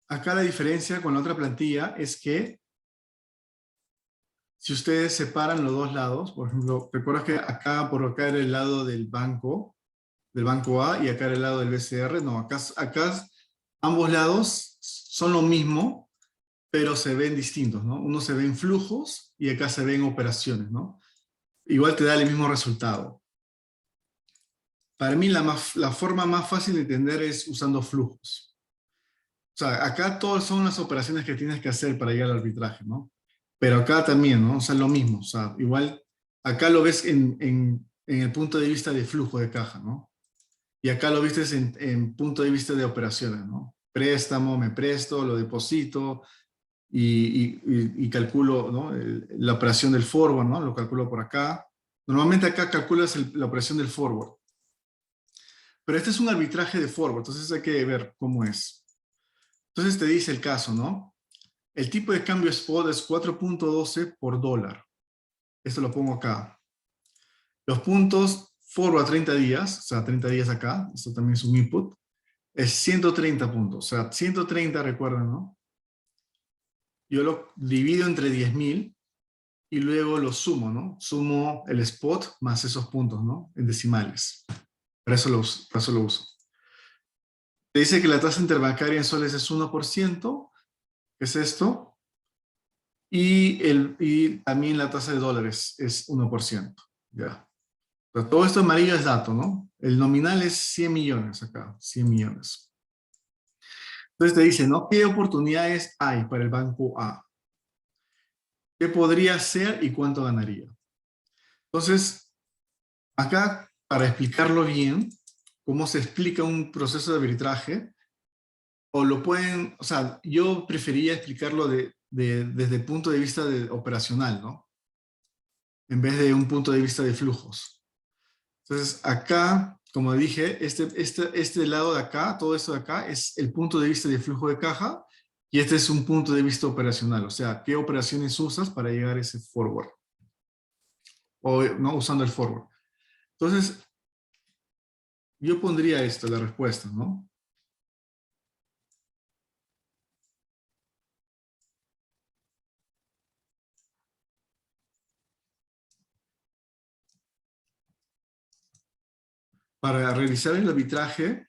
Speaker 1: Acá la diferencia con la otra plantilla es que si ustedes separan los dos lados, por ejemplo, recuerdas que acá por acá era el lado del banco A y acá era el lado del BCR. No, acá ambos lados son lo mismo, pero se ven distintos, ¿no? Uno se ve en flujos y acá se ven operaciones, ¿no? Igual te da el mismo resultado. Para mí la forma más fácil de entender es usando flujos. O sea, acá todas son las operaciones que tienes que hacer para llegar al arbitraje, ¿no? Pero acá también, ¿no? O sea, lo mismo. O sea, igual acá lo ves en el punto de vista de flujo de caja, ¿no? Y acá lo viste en punto de vista de operaciones, ¿no? Préstamo, me presto, lo deposito y calculo, ¿no? La operación del forward, ¿no? Lo calculo por acá. Normalmente acá calculas la operación del forward. Pero este es un arbitraje de forward, entonces hay que ver cómo es. Entonces te dice el caso, ¿no? El tipo de cambio spot es 4.12 por dólar. Esto lo pongo acá. Los puntos forward a 30 días, o sea, 30 días acá, esto también es un input, es 130 puntos. O sea, 130, recuerden, ¿no? Yo lo divido entre 10.000 y luego lo sumo, ¿no? Sumo el spot más esos puntos, ¿no? En decimales. Para eso lo uso. Te dice que la tasa interbancaria en soles es 1%, que es esto, y también la tasa de dólares es 1%. Ya. Pero todo esto amarillo es dato, ¿no? El nominal es 100 millones acá, 100 millones. Entonces te dice, ¿no? ¿Qué oportunidades hay para el banco A? ¿Qué podría hacer y cuánto ganaría? Entonces, acá, para explicarlo bien, cómo se explica un proceso de arbitraje, o lo pueden, o sea, yo prefería explicarlo desde el punto de vista operacional, ¿no? En vez de un punto de vista de flujos. Entonces, acá, como dije, este lado de acá, todo esto de acá, es el punto de vista de flujo de caja, y este es un punto de vista operacional, o sea, qué operaciones usas para llegar a ese forward, o no usando el forward. Entonces, yo pondría esto, la respuesta, ¿no? Para realizar el arbitraje,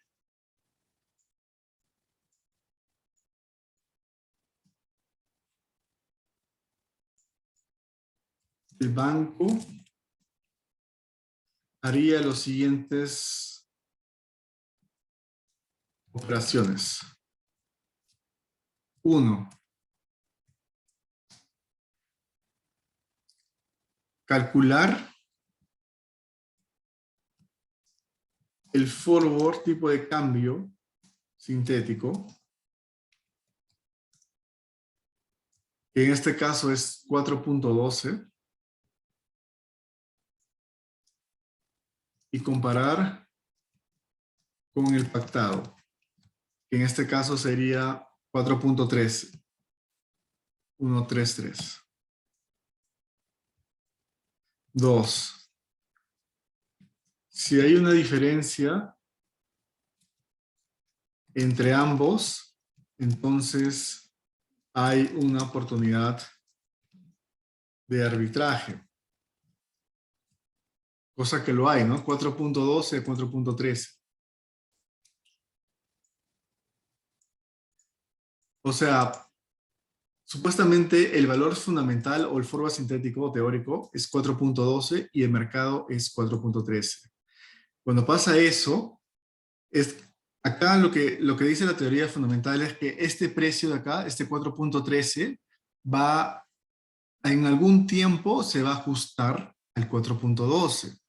Speaker 1: el banco haría los siguientes operaciones. Uno, calcular el forward tipo de cambio sintético, que en este caso es 4.12, y comparar con el pactado, que en este caso sería 4.13, 133. Dos, si hay una diferencia entre ambos, entonces hay una oportunidad de arbitraje. Cosa que lo hay, ¿no? 4.12, 4.13. O sea, supuestamente el valor fundamental o el forward sintético o teórico es 4.12 y el mercado es 4.13. Cuando pasa eso, acá lo que dice la teoría fundamental es que este precio de acá, este 4.13, va, en algún tiempo se va a ajustar al 4.12.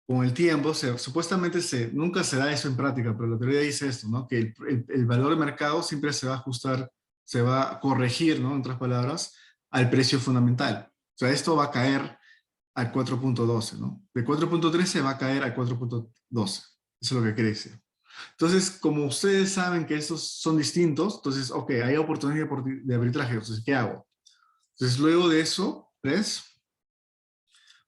Speaker 1: Con el tiempo, supuestamente nunca se da eso en práctica, pero la teoría dice esto, ¿no? Que el valor de mercado siempre se va a ajustar, se va a corregir, ¿no? En otras palabras, al precio fundamental. O sea, esto va a caer al 4.12, ¿no? De 4.13 va a caer al 4.12. Eso es lo que quiere decir. Entonces, como ustedes saben que estos son distintos, entonces, ok, hay oportunidad de arbitraje, entonces, ¿qué hago? Entonces, luego de eso,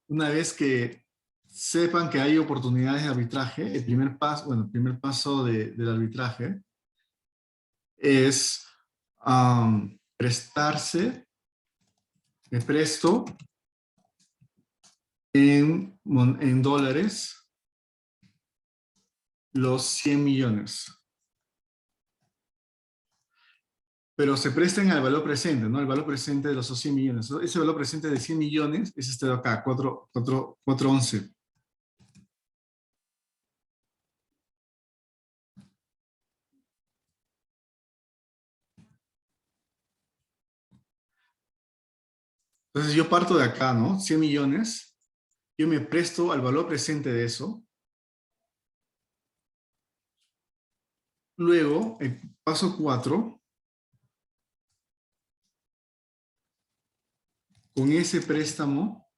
Speaker 1: una vez que sepan que hay oportunidades de arbitraje, el primer paso, bueno, el primer paso del arbitraje es prestarse, me presto en dólares los 100 millones. Pero se presten al valor presente, ¿no? El valor presente de los 100 millones. Ese valor presente de 100 millones es este de acá, 411. Entonces yo parto de acá, ¿no? 100 millones. Yo me presto al valor presente de eso. Luego, el paso 4, con ese préstamo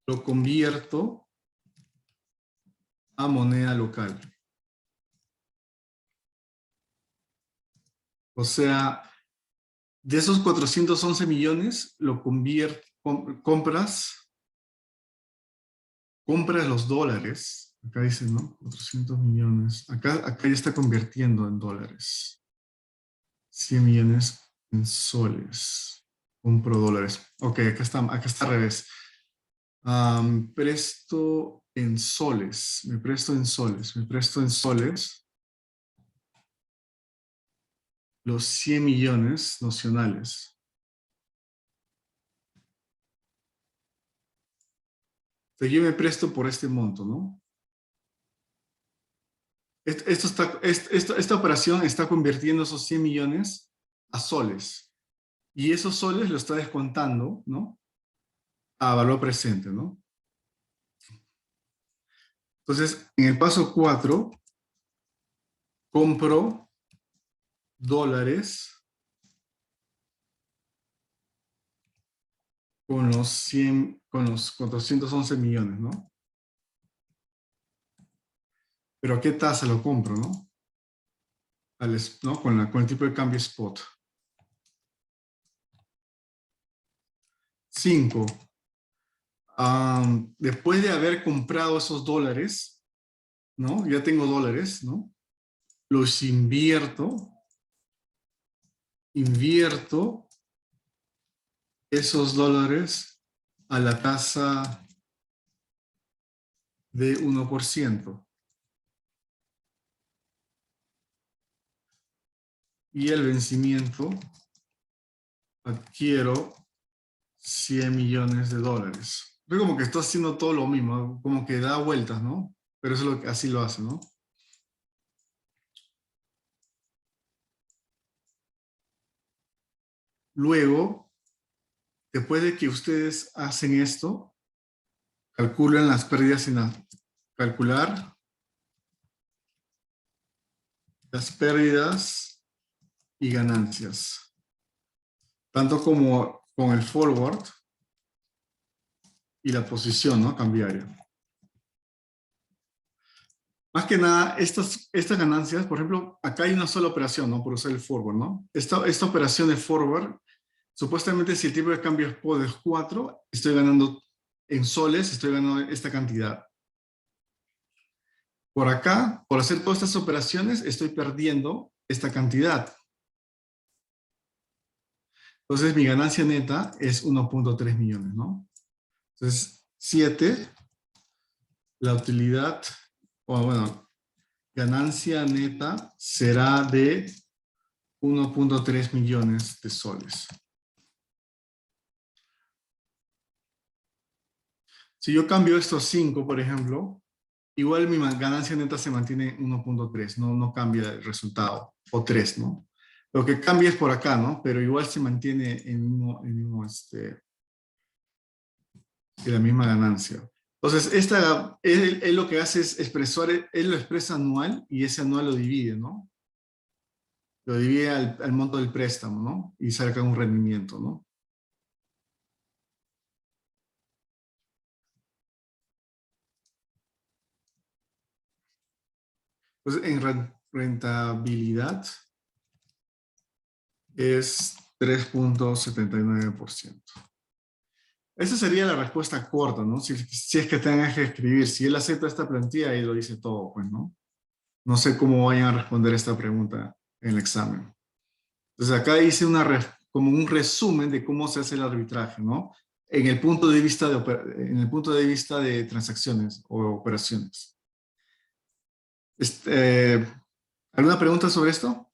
Speaker 1: lo convierto a moneda local. O sea, de esos 411 millones, lo compras los dólares. Acá dice, ¿no? 400 millones. Acá ya está convirtiendo en dólares. 100 millones en soles. Compro dólares. Ok, acá está al revés. Presto en soles. Me presto en soles. Me presto en soles los 100 millones nocionales. Entonces yo me presto por este monto, ¿no? Esta operación está convirtiendo esos 100 millones a soles. Y esos soles lo está descontando, ¿no? A valor presente, ¿no? Entonces, en el paso 4, compro dólares con los 411 millones, ¿no? Pero ¿a qué tasa lo compro, no? ¿No? Con el tipo de cambio spot. 5. Después de haber comprado esos dólares, ¿no? Ya tengo dólares, ¿no? Los invierto esos dólares a la tasa de 1%. Y el vencimiento adquiero 100 millones de dólares. Veo como que está haciendo todo lo mismo, como que da vueltas, ¿no? Pero eso es así lo hace, ¿no? Luego, después de que ustedes hacen esto, calculan las pérdidas calcular las pérdidas y ganancias, tanto como con el forward y la posición, ¿no? Cambiaria. Más que nada, estas ganancias, por ejemplo, acá hay una sola operación, ¿no? Por usar el forward, ¿no? Esta operación de forward, supuestamente si el tipo de cambio es 4, estoy ganando en soles, estoy ganando esta cantidad. Por acá, por hacer todas estas operaciones, estoy perdiendo esta cantidad. Entonces, mi ganancia neta es 1.3 millones, ¿no? Entonces, 7, la utilidad, o bueno, ganancia neta será de 1.3 millones de soles. Si yo cambio estos 5, por ejemplo, igual mi ganancia neta se mantiene 1.3, no cambia el resultado, o 3, ¿no? Lo que cambia es por acá, ¿no? Pero igual se mantiene en la misma ganancia. Entonces, él lo que hace es expresar, él lo expresa anual y ese anual lo divide, ¿no? Lo divide al monto del préstamo, ¿no? Y saca un rendimiento, ¿no? Entonces, en rentabilidad es 3.79%. Esa sería la respuesta corta, ¿no? Si es que tengas que escribir. Si él acepta esta plantilla, ahí lo dice todo, pues, ¿no? No sé cómo vayan a responder esta pregunta en el examen. Entonces, acá hice como un resumen de cómo se hace el arbitraje, ¿no? En el punto de vista en el punto de vista de transacciones o operaciones. Este, ¿Alguna pregunta sobre esto?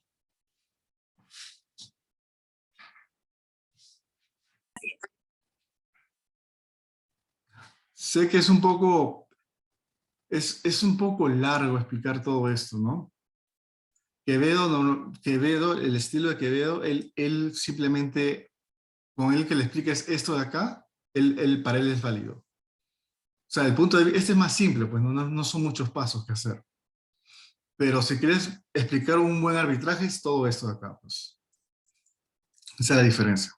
Speaker 1: Sé que es un poco largo explicar todo esto, ¿no? Quevedo, el estilo de Quevedo, él simplemente, con él que le expliques esto de acá, para él es válido. O sea, el punto de vista, este es más simple, pues no son muchos pasos que hacer. Pero si quieres explicar un buen arbitraje, es todo esto de acá, pues. Esa es la diferencia.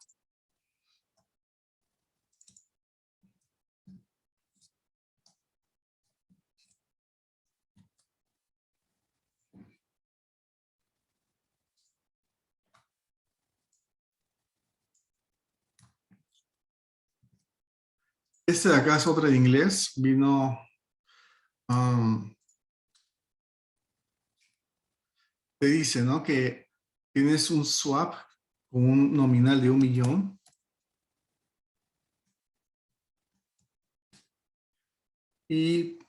Speaker 1: Este de acá es otro de inglés, um, te dice, ¿no? Que tienes un swap con un nominal de 1 millón y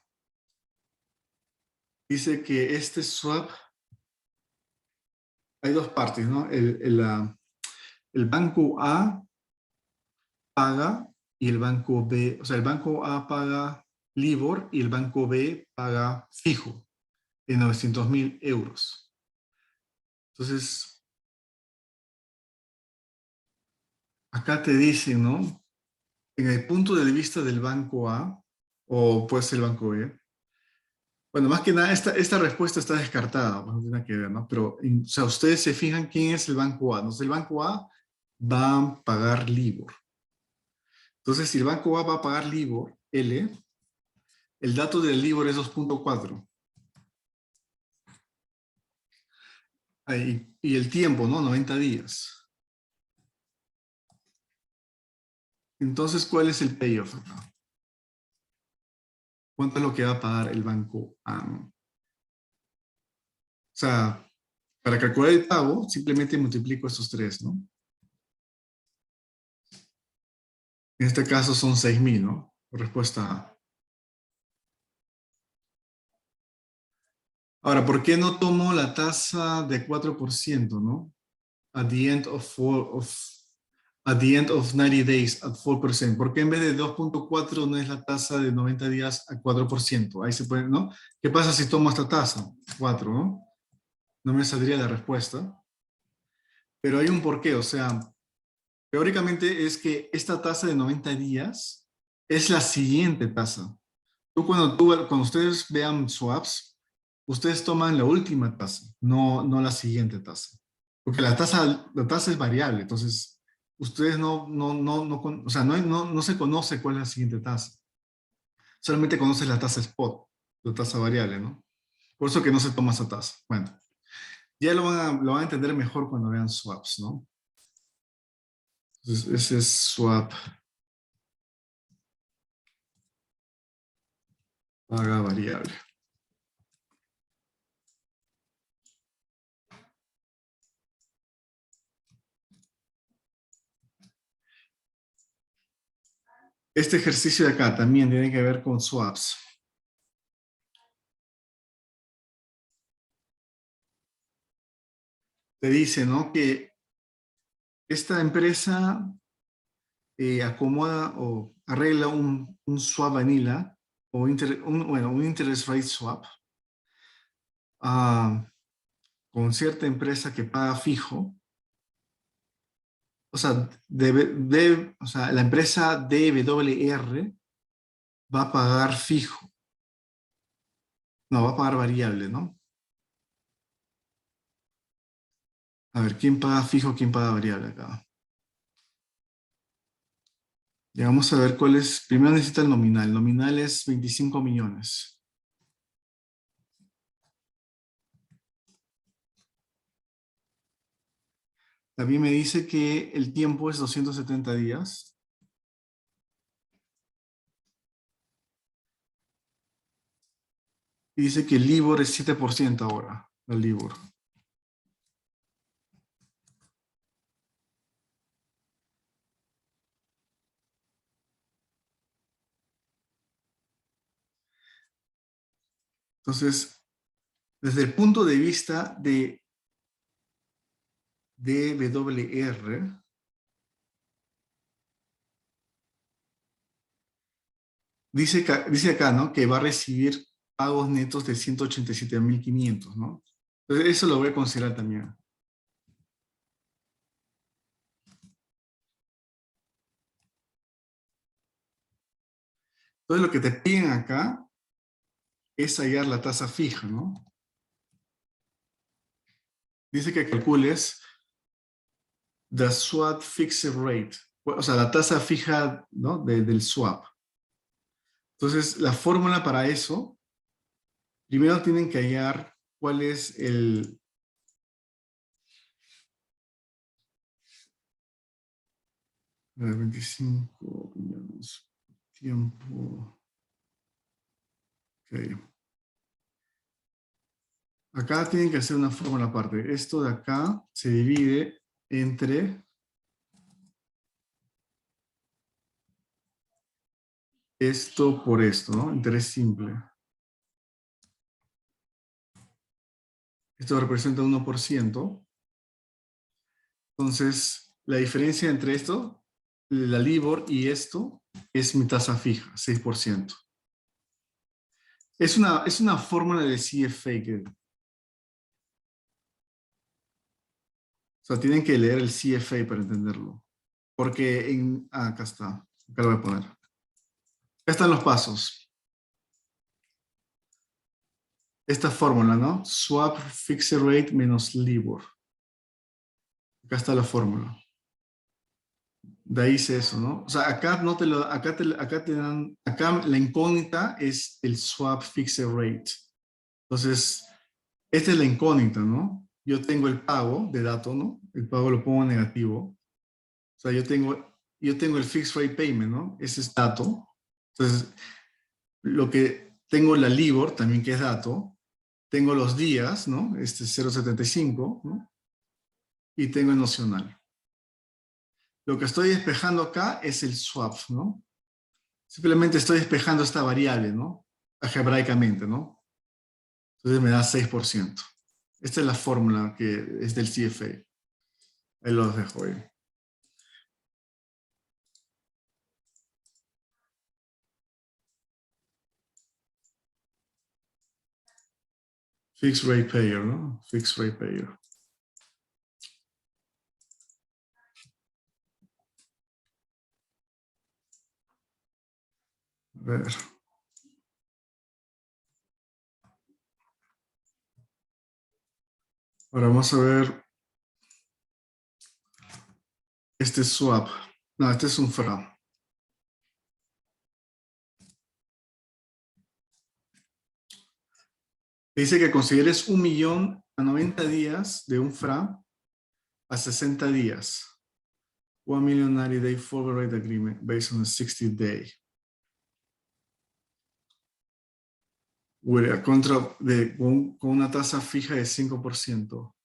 Speaker 1: dice que este swap, hay dos partes, ¿no? El banco A paga y el banco B, o sea, el banco A paga LIBOR y el banco B paga fijo de 900.000 euros. Entonces, acá te dicen, ¿no? En el punto de vista del banco A, o puede ser el banco B, Bueno, más que nada, esta respuesta está descartada, pues no tiene nada que ver, ¿no? Pero, o sea, ustedes se fijan quién es el banco A. Entonces, el banco A va a pagar LIBOR. Entonces, si el banco A va a pagar LIBOR, L, el dato del LIBOR es 2.4. Y el tiempo, ¿no? 90 días. Entonces, ¿cuál es el payoff acá? ¿Cuánto es lo que va a pagar el banco A? ¿No? O sea, para calcular el pago, simplemente multiplico estos tres, ¿no? En este caso son 6.000, ¿no? Respuesta A. Ahora, ¿por qué no tomo la tasa de 4%, no? At the end at the end of 90 days at 4%. ¿Por qué en vez de 2.4 no es la tasa de 90 días a 4%? Ahí se puede, ¿no? ¿Qué pasa si tomo esta tasa? 4, ¿no? No me saldría la respuesta. Pero hay un porqué, o sea, teóricamente es que esta tasa de 90 días es la siguiente tasa. Cuando ustedes vean swaps, ustedes toman la última tasa, no la siguiente tasa. Porque la tasa es variable, entonces ustedes o sea, no se conoce cuál es la siguiente tasa. Solamente conoces la tasa spot, la tasa variable, ¿no? Por eso que no se toma esa tasa. Bueno, ya lo van a entender mejor cuando vean swaps, ¿no? Entonces, ese es swap, paga variable. Este ejercicio de acá también tiene que ver con swaps. Te dice, ¿no? Que esta empresa acomoda o arregla un swap vanilla o un interest rate swap ah, con cierta empresa que paga fijo. O sea, o sea, la empresa DWR va a pagar fijo. No, va a pagar variable, ¿no? A ver, ¿quién paga fijo, quién paga variable acá? Ya vamos a ver cuál es. Primero necesita el nominal. El nominal es 25 millones. También me dice que el tiempo es 270 días. Y dice que el LIBOR es 7% ahora, el LIBOR. Entonces, desde el punto de vista de DWR, dice acá, ¿no? Que va a recibir pagos netos de 187.500, ¿no? Entonces, eso lo voy a considerar también. Entonces, lo que te piden acá es hallar la tasa fija, ¿no? Dice que calcules the swap fixed rate, o sea, la tasa fija, ¿no? Del swap. Entonces, la fórmula para eso, primero tienen que hallar cuál es el 25 millones, tiempo. Ok. Acá tienen que hacer una fórmula aparte. Esto de acá se divide entre esto por esto, ¿no? Interés simple. Esto representa 1%. Entonces, la diferencia entre esto, la LIBOR y esto, es mi tasa fija, 6%. Es una fórmula de CFA o sea, tienen que leer el CFA para entenderlo. Porque acá está. Acá lo voy a poner. Acá están los pasos. esta fórmula, ¿no? Swap fixed rate menos LIBOR. Acá está la fórmula. De ahí hice eso, ¿no? O sea, acá no te lo, acá te dan, acá la incógnita es el swap fixed rate. Entonces, esta es la incógnita, ¿no? Yo tengo el pago de dato, ¿no? El pago lo pongo negativo. O sea, yo tengo el fixed rate payment, ¿no? Ese es dato. Entonces, lo que tengo la LIBOR, también que es dato. Tengo los días, ¿no? Este es 0,75, ¿no? Y tengo el nocional. Lo que estoy despejando acá es el swap, ¿no? Simplemente estoy despejando esta variable, ¿no? Algebraicamente, ¿no? Entonces me da 6%. Esta es la fórmula que es del CFA. Ahí los dejo ahí. Fixed rate payer, ¿no? Fixed rate payer. A ver. Ahora vamos a ver este swap. No, este es un FRA. Dice que consideres 1.000.000 a 90 días de un FRA a 60 días. 1 million 90-day forward rate agreement based on a 60-day. Con una tasa fija de 5%.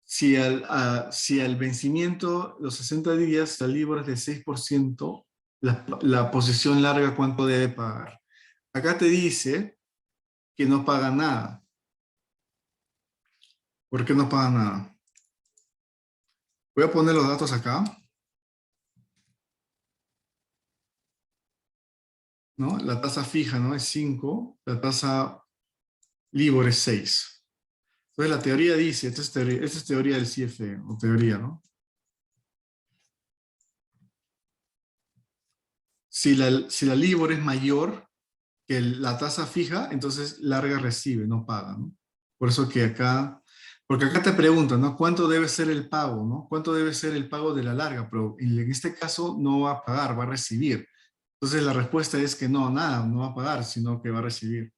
Speaker 1: Si al vencimiento, los 60 días, la LIBOR es de 6%, la posición larga, ¿cuánto debe pagar? Acá te dice que no paga nada. ¿Por qué no paga nada? Voy a poner los datos acá, ¿no? La tasa fija, ¿no? Es 5, la tasa LIBOR es 6. Entonces la teoría dice, esta es teoría del CFE, o teoría, ¿no? Si la LIBOR es mayor que la tasa fija, entonces larga recibe, no paga, ¿no? Por eso que acá, porque acá te preguntan, ¿no? ¿Cuánto debe ser el pago, ¿no? ¿Cuánto debe ser el pago de la larga? Pero en este caso no va a pagar, va a recibir. Entonces la respuesta es que no, nada, no va a pagar, sino que va a recibir.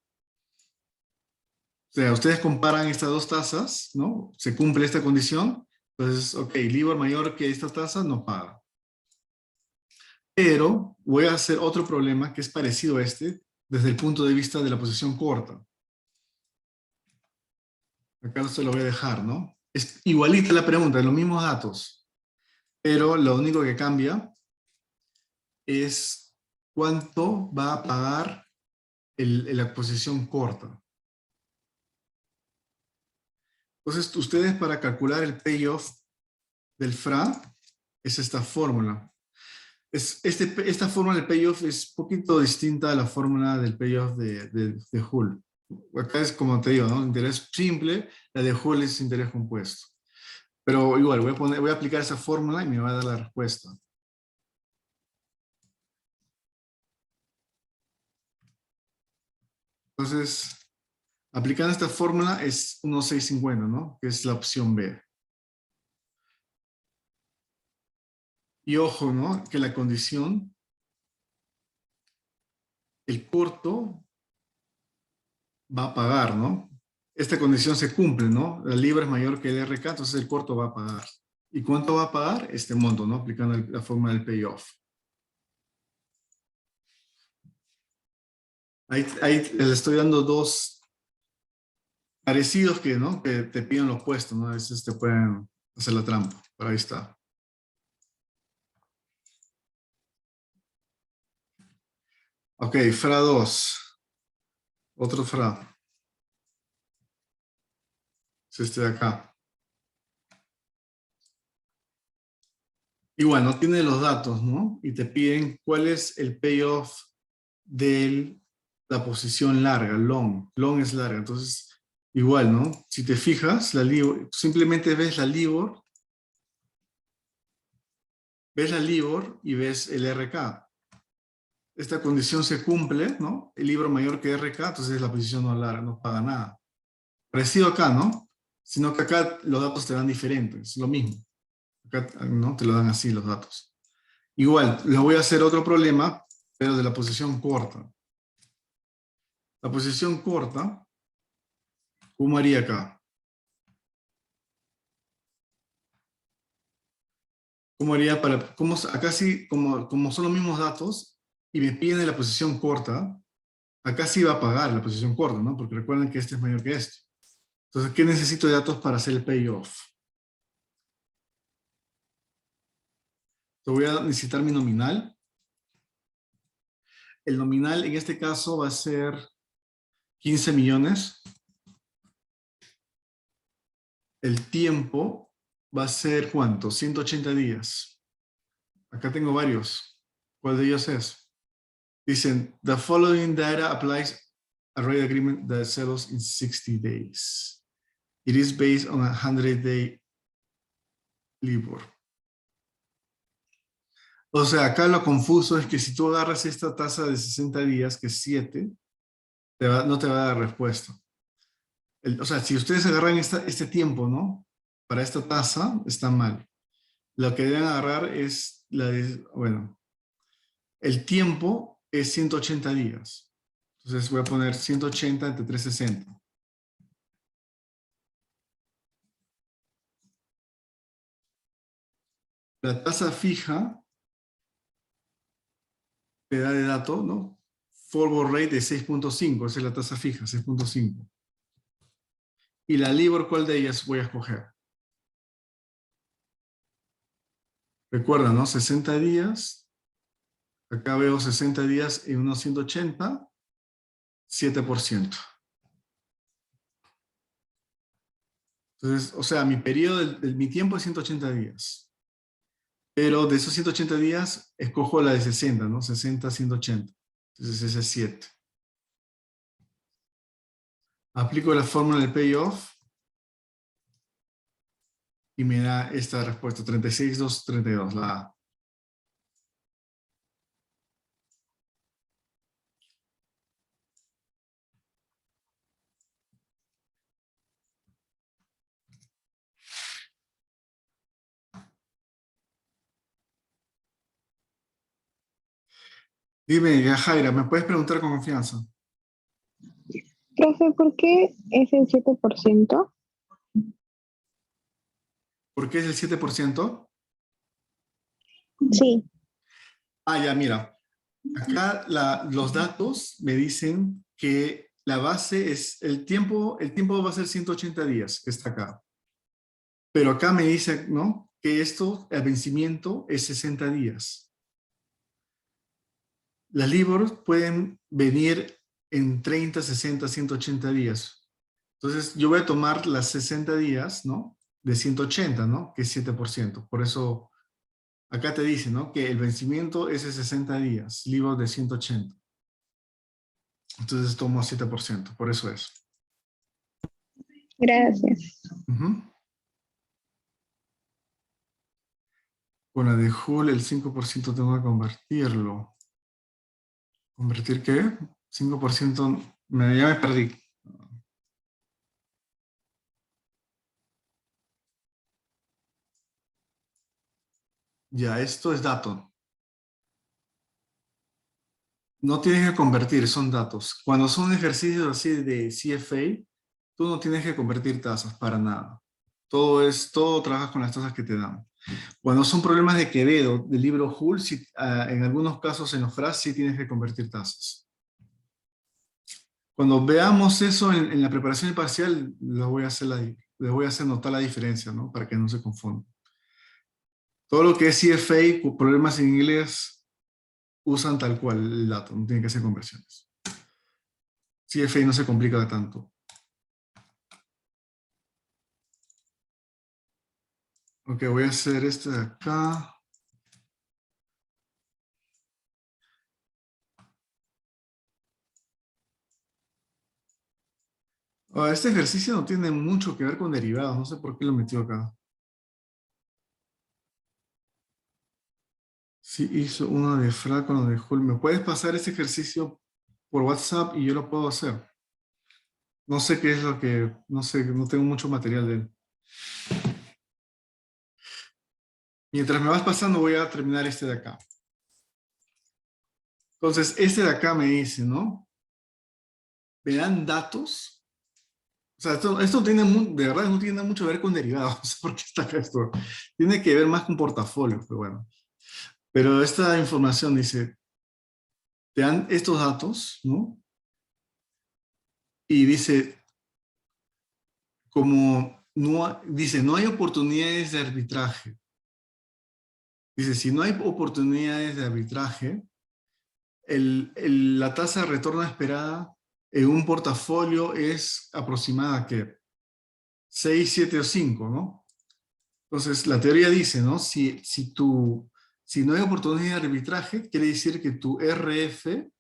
Speaker 1: O sea, ustedes comparan estas dos tasas, ¿no? Se cumple esta condición, entonces, ok, LIBOR mayor que esta tasa no paga. Pero voy a hacer otro problema que es parecido a este desde el punto de vista de la posición corta. Acá se lo voy a dejar, ¿no? Es igualita la pregunta, los mismos datos, pero lo único que cambia es cuánto va a pagar la posición corta. Entonces, ustedes para calcular el payoff del FRA es esta fórmula. Esta fórmula del payoff es un poquito distinta a la fórmula del payoff de Hull. Acá es como te digo, ¿no? Interés simple, la de Hull es interés compuesto. Pero igual, voy a aplicar esa fórmula y me va a dar la respuesta. Entonces, aplicando esta fórmula es 1,650, ¿no? Que es la opción B. Y ojo, ¿no? Que la condición, el corto va a pagar, ¿no? Esta condición se cumple, ¿no? La libra es mayor que el RK, entonces el corto va a pagar. ¿Y cuánto va a pagar? Este monto, ¿no? Aplicando la fórmula del payoff. Ahí les estoy dando dos parecidos que, ¿no? Que te piden lo opuesto, ¿no? A veces te pueden hacer la trampa. Pero ahí está. Ok, FRA 2. Otro FRA. Es este de acá. Igual, no tiene los datos, ¿no? Y te piden cuál es el payoff de la posición larga, long. Long es larga. Entonces, igual, ¿no? Si te fijas, la LIBOR, simplemente ves la LIBOR, y ves el RK. Esta condición se cumple, ¿no? El libro mayor que RK, entonces la posición no larga, no paga nada. Parecido acá, ¿no? Sino que acá los datos te dan diferentes, es lo mismo. Acá, ¿no? Te lo dan así los datos. Igual, les voy a hacer otro problema, pero de la posición corta. La posición corta, ¿cómo haría acá? ¿Cómo haría para, acá sí, como son los mismos datos y me piden de la posición corta, acá sí va a pagar la posición corta, ¿no? Porque recuerden que este es mayor que este. Entonces, ¿qué necesito de datos para hacer el payoff? Te voy a necesitar mi nominal. El nominal en este caso va a ser 15 millones. El tiempo va a ser ¿cuánto? 180 días. Acá tengo varios. ¿Cuál de ellos es? Dicen, the following data applies a rate agreement that settles in 60 days. It is based on a 100-day LIBOR. O sea, acá lo confuso es que si tú agarras esta tasa de 60 días, que es 7, no te va a dar respuesta. O sea, si ustedes agarran este tiempo, ¿no? Para esta tasa, está mal. Lo que deben agarrar es bueno, el tiempo es 180 días. Entonces voy a poner 180 entre 360. La tasa fija te da de dato, ¿no? Forward rate de 6.5, esa es la tasa fija, 6.5. Y la LIBOR, ¿cuál de ellas voy a escoger? Recuerda, ¿no? 60 días. Acá veo 60 días en unos 180, 7%. Entonces, o sea, mi periodo, mi tiempo es 180 días. Pero de esos 180 días, escojo la de 60, ¿no? 60, 180. Entonces ese es 7. Aplico la fórmula del payoff y me da esta respuesta, 36,232, la A. Dime, Jaira, ¿me puedes preguntar con confianza?
Speaker 2: Profe, ¿por qué es el 7%?
Speaker 1: ¿Por qué es el 7%?
Speaker 2: Sí.
Speaker 1: Ah, ya, mira. Acá los datos me dicen que la base es el tiempo va a ser 180 días, que está acá. Pero acá me dice, ¿no? Que el vencimiento es 60 días. Las LIBOR pueden venir en 30, 60, 180 días. Entonces, yo voy a tomar las 60 días, ¿no? De 180, ¿no? Que es 7%. Por eso, acá te dice, ¿no? Que el vencimiento es de 60 días, LIBOR de 180. Entonces, tomo 7%, por eso es.
Speaker 2: Gracias.
Speaker 1: Ujú. Con la de Hull, el 5% tengo que convertirlo. ¿Convertir qué? 5%, ya me perdí. Ya, esto es dato. No tienes que convertir, son datos. Cuando son ejercicios así de CFA, tú no tienes que convertir tasas para nada. Todo trabajas con las tasas que te dan. Cuando son problemas de Quevedo, del libro Hull, en algunos casos en los FRAS sí tienes que convertir tasas. Cuando veamos eso en la preparación parcial, les voy a hacer notar la diferencia, ¿no? Para que no se confundan. Todo lo que es CFA, problemas en inglés, usan tal cual el dato, no tienen que hacer conversiones. CFA no se complica tanto. Ok, voy a hacer este de acá. Este ejercicio no tiene mucho que ver con derivados, no sé por qué lo metió acá. Sí, hizo uno de Fra con lo de Hull. ¿Me puedes pasar ese ejercicio por WhatsApp y yo lo puedo hacer? No sé qué es lo que, no sé, no tengo mucho material de él. Mientras me vas pasando, voy a terminar este de acá. Entonces, este de acá me dice, ¿no? Me dan datos. O sea, esto tiene, de verdad no tiene mucho que ver con derivados. No sé por qué está acá esto. Tiene que ver más con portafolios, pero bueno. Pero esta información dice, te dan estos datos, ¿no? Y dice, como, dice, no hay oportunidades de arbitraje. Dice, si no hay oportunidades de arbitraje, la tasa de retorno esperada en un portafolio es aproximada que 6, 7 o 5, ¿no? Entonces, la teoría dice, ¿no? Si no hay oportunidad de arbitraje, quiere decir que tu RF,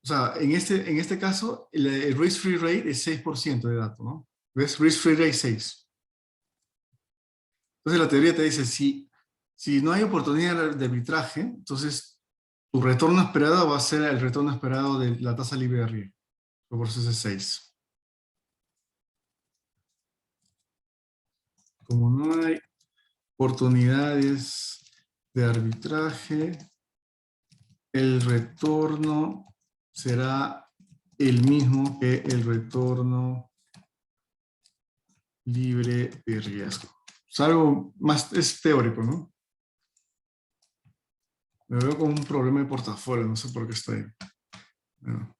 Speaker 1: o sea, en este caso, el risk-free rate es 6% de dato, ¿no? ¿Ves? Risk-free rate 6. Entonces, la teoría te dice, si no hay oportunidad de arbitraje, entonces tu retorno esperado va a ser el retorno esperado de la tasa libre de riesgo. Por eso es 6. Como no hay oportunidades de arbitraje, el retorno será el mismo que el retorno libre de riesgo. Es algo más, es teórico, ¿no? Me veo como un problema de portafolio, no sé por qué está ahí. Bueno,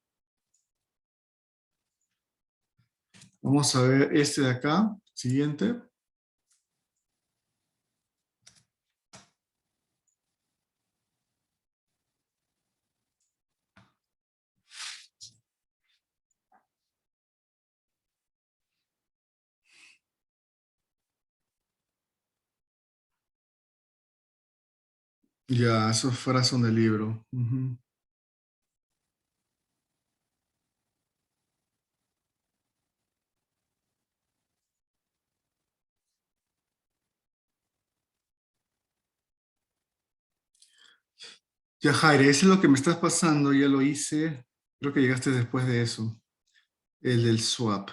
Speaker 1: vamos a ver este de acá, siguiente. Ya, esos frases son del libro. Ujú. Ya, Jaire, ese es lo que me estás pasando, ya lo hice. Creo que llegaste después de eso. El del swap.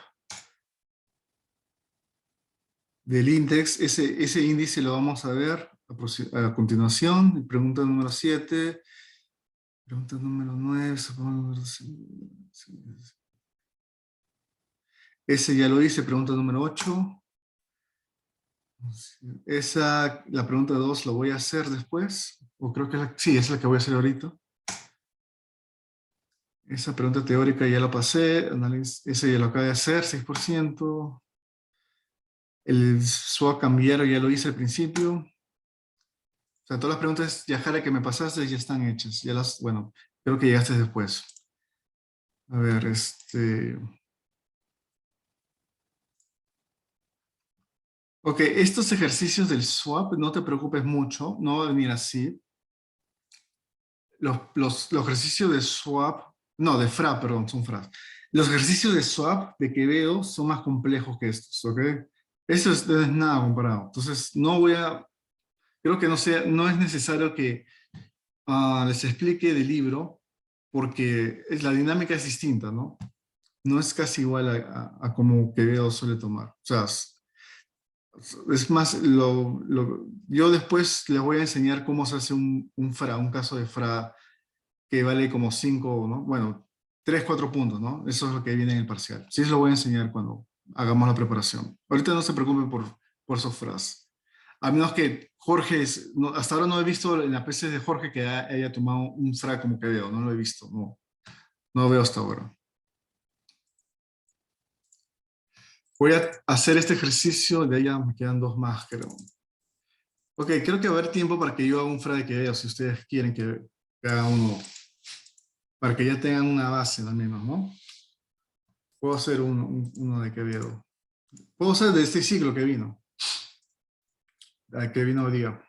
Speaker 1: Del index, ese índice lo vamos a ver a continuación. Pregunta número 7, pregunta número 9, supongo número 5. Ese ya lo hice, pregunta número 8. La pregunta 2 la voy a hacer después, o creo que sí, es la que voy a hacer ahorita. Esa pregunta teórica ya la pasé, ese ya lo acabé de hacer, 6%. El swap cambiario ya lo hice al principio. O sea, todas las preguntas, Yajara, que me pasaste ya están hechas. Bueno, creo que llegaste después. A ver, Ok, estos ejercicios del swap, no te preocupes mucho, no va a venir así. Los ejercicios de swap, no, de FRA, perdón, son FRA. Los ejercicios de swap de Quevedo son más complejos que estos, ¿ok? Eso no es nada comparado. Entonces, creo que no es necesario que les explique del libro, porque la dinámica es distinta, ¿no? No es casi igual a como Quevedo suele tomar. O sea, es más, yo después les voy a enseñar cómo se hace un caso de FRA que vale como 5, ¿no? Bueno, 3, 4 puntos, ¿no? Eso es lo que viene en el parcial. Sí, se lo voy a enseñar cuando hagamos la preparación. Ahorita no se preocupen por esos FRAs. A menos que Jorge, hasta ahora no he visto en la PC de Jorge que haya tomado un FRA como que veo, no lo he visto, no, no lo veo hasta ahora. Voy a hacer este ejercicio, de ahí ya me quedan 2 más, creo. Ok, creo que va a haber tiempo para que yo haga un FRA de Quevedo, si ustedes quieren que haga uno, para que ya tengan una base al menos, ¿no? Puedo hacer uno de Quevedo. Puedo hacer de este ciclo que vino, que vino hoy día.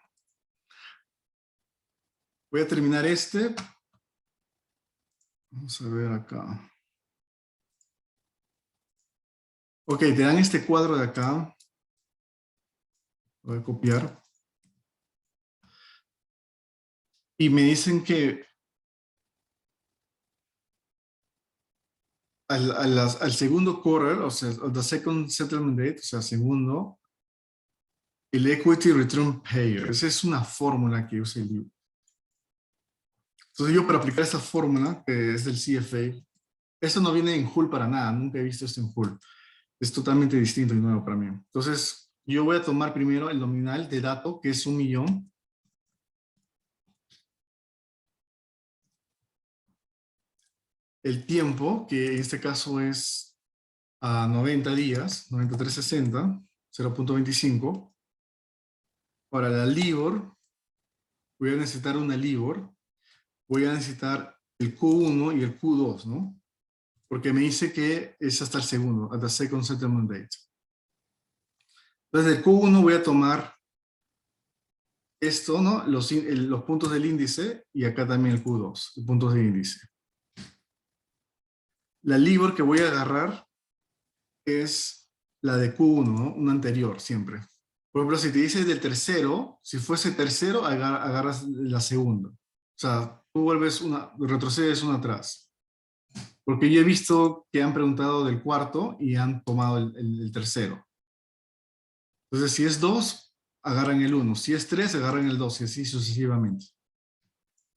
Speaker 1: Voy a terminar este. Vamos a ver acá. Ok, te dan este cuadro de acá. Voy a copiar. Y me dicen que al segundo quarter, o sea, the second settlement date, o sea, segundo, el equity return payer. Esa es una fórmula que usa el libro. Entonces yo para aplicar esta fórmula, que es del CFA, esto no viene en Hull para nada, nunca he visto esto en Hull. Es totalmente distinto y nuevo para mí. Entonces yo voy a tomar primero el nominal de dato, que es 1.000.000. El tiempo, que en este caso es a 90 días, 9360, 0.25. Para la LIBOR, voy a necesitar una LIBOR, voy a necesitar el Q1 y el Q2, ¿no? Porque me dice que es hasta el segundo, hasta second settlement date. Entonces, del Q1 voy a tomar esto, ¿no? Los puntos del índice y acá también el Q2, los puntos del índice. La LIBOR que voy a agarrar es la de Q1, ¿no? Una anterior, siempre. Por ejemplo, si te dice del tercero, si fuese tercero, agarras la segunda. O sea, tú retrocedes una atrás. Porque yo he visto que han preguntado del cuarto y han tomado el tercero. Entonces, si es 2, agarran el 1. Si es 3, agarran el 2 y así sucesivamente.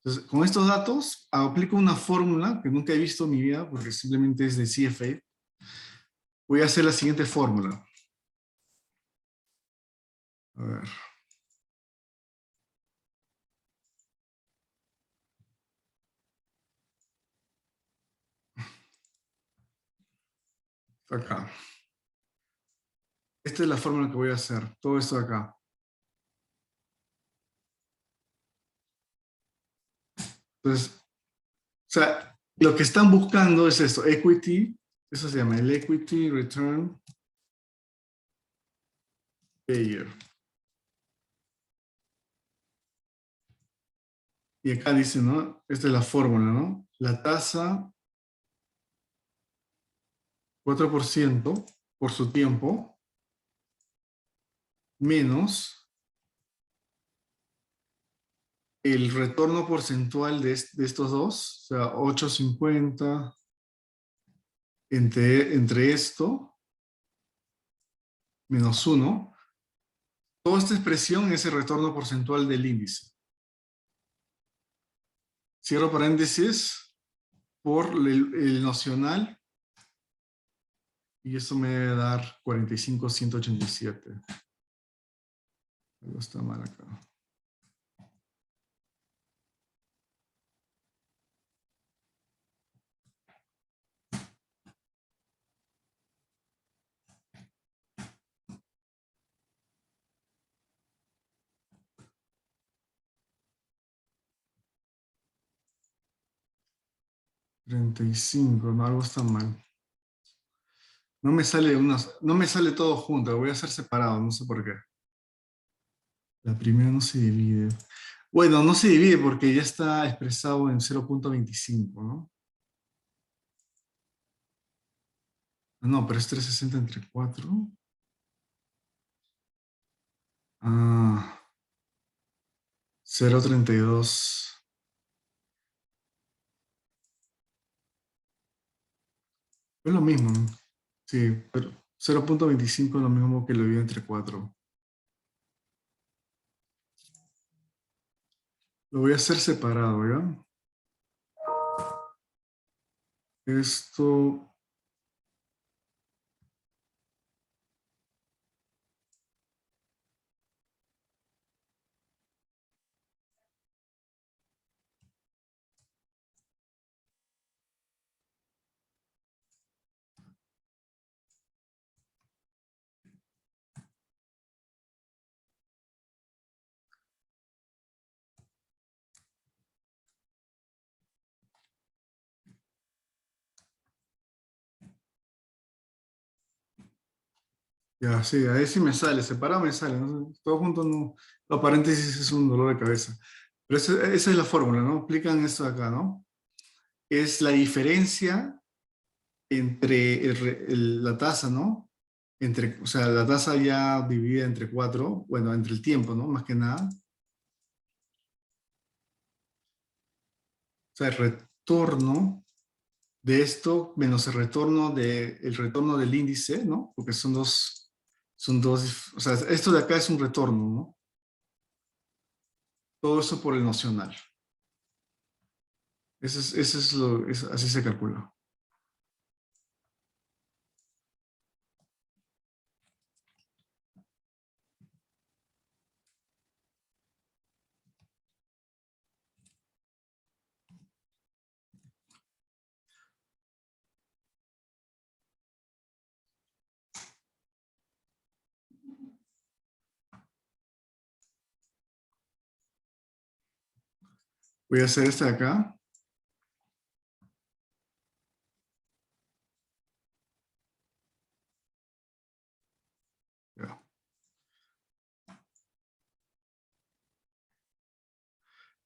Speaker 1: Entonces, con estos datos, aplico una fórmula que nunca he visto en mi vida porque simplemente es de CFA. Voy a hacer la siguiente fórmula. A ver. Acá. Esta es la fórmula que voy a hacer. Todo esto de acá. Entonces, o sea, lo que están buscando es esto. Equity. Eso se llama el Equity Return Payer. Y acá dice, ¿no? Esta es la fórmula, ¿no? La tasa 4% por su tiempo menos el retorno porcentual de estos dos, o sea, 8.50 entre esto menos 1. Toda esta expresión es el retorno porcentual del índice. Cierro paréntesis por el nocional y eso me debe dar 45.187. Algo está mal acá. $35, no, algo está mal. No me sale todo junto, lo voy a hacer separado, no sé por qué. La primera no se divide. Bueno, no se divide porque ya está expresado en 0.25, ¿no? No, pero es 360 entre 4. Ah, 0.32. Es lo mismo, ¿no? Sí, pero 0.25 es lo mismo que lo divide entre 4. Lo voy a hacer separado, ¿ya? Esto... Ya, sí, ahí sí me sale, separado me sale, ¿no? Todo junto no, los paréntesis es un dolor de cabeza. Pero esa es la fórmula, ¿no? Aplican esto de acá, ¿no? Es la diferencia entre la tasa, ¿no? O sea, la tasa ya dividida entre 4, bueno, entre el tiempo, ¿no? Más que nada. O sea, el retorno de esto menos el retorno del índice, ¿no? Porque son dos, o sea, esto de acá es un retorno, ¿no? Todo eso por el nocional. Así se calcula. Voy a hacer este de acá. Ya.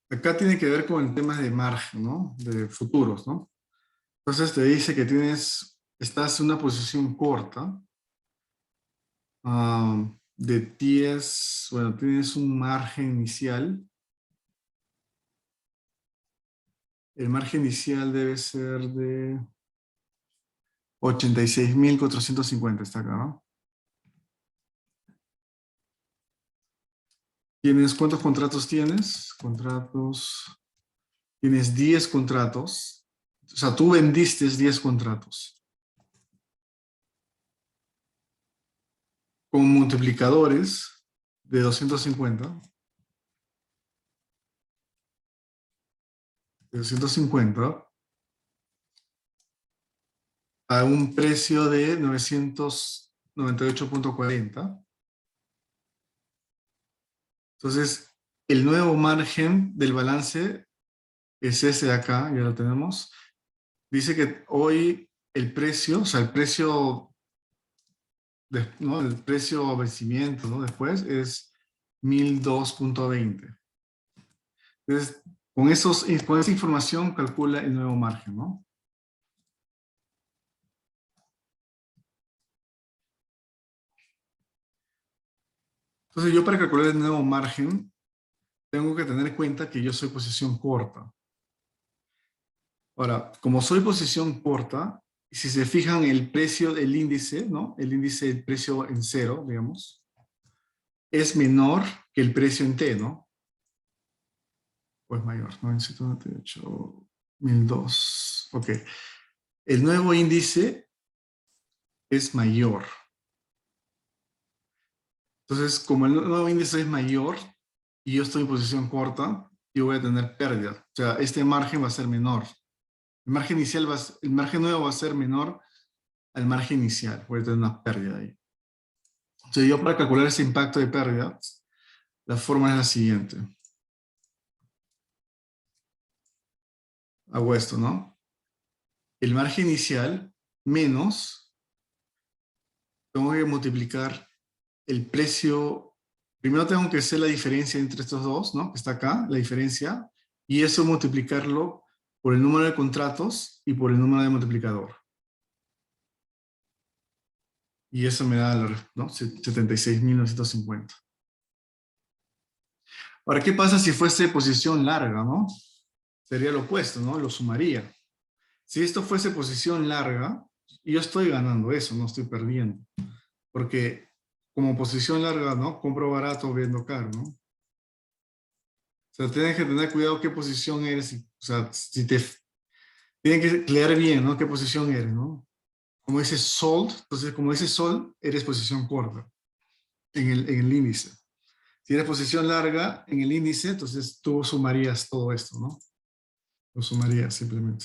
Speaker 1: Acá tiene que ver con el tema de margen, ¿no? De futuros, ¿no? Entonces te dice que estás en una posición corta de 10, bueno, tienes un margen inicial. El margen inicial debe ser de 86.450, está acá, ¿no? ¿Cuántos contratos tienes? Tienes 10 contratos. O sea, tú vendiste 10 contratos. Con multiplicadores de 250. De 250 a un precio de 998.40. Entonces, el nuevo margen del balance es ese de acá, ya lo tenemos. Dice que hoy el precio, o sea, el precio, ¿no? El precio a vencimiento, ¿no? Después es 1002.20. Entonces, con esa información calcula el nuevo margen, ¿no? Entonces, yo para calcular el nuevo margen, tengo que tener en cuenta que yo soy posición corta. Ahora, como soy posición corta, si se fijan el precio del índice, ¿no? El índice del precio en cero, digamos, es menor que el precio en T, ¿no? Pues mayor, 998, 1002. Ok. El nuevo índice es mayor. Entonces, como el nuevo índice es mayor y yo estoy en posición corta, yo voy a tener pérdida. O sea, este margen va a ser menor. El margen nuevo va a ser menor al margen inicial. Voy a tener una pérdida ahí. Entonces, yo para calcular ese impacto de pérdida, la forma es la siguiente. Hago esto, ¿no? El margen inicial menos, tengo que multiplicar el precio. Primero tengo que hacer la diferencia entre estos dos, ¿no? Que está acá, la diferencia, y eso multiplicarlo por el número de contratos y por el número de multiplicador. Y eso me da, ¿no? 76.950. Ahora, ¿qué pasa si fuese posición larga, ¿no? Sería lo opuesto, ¿no? Lo sumaría. Si esto fuese posición larga, yo estoy ganando eso, no estoy perdiendo. Porque como posición larga, ¿no? Compro barato, vendo caro, ¿no? O sea, tienes que tener cuidado qué posición eres. O sea, tienes que leer bien, ¿no? ¿Qué posición eres, ¿no? Como dice sold, entonces como dice sold, eres posición corta en el índice. Si eres posición larga en el índice, entonces tú sumarías todo esto, ¿no? Lo sumarías simplemente.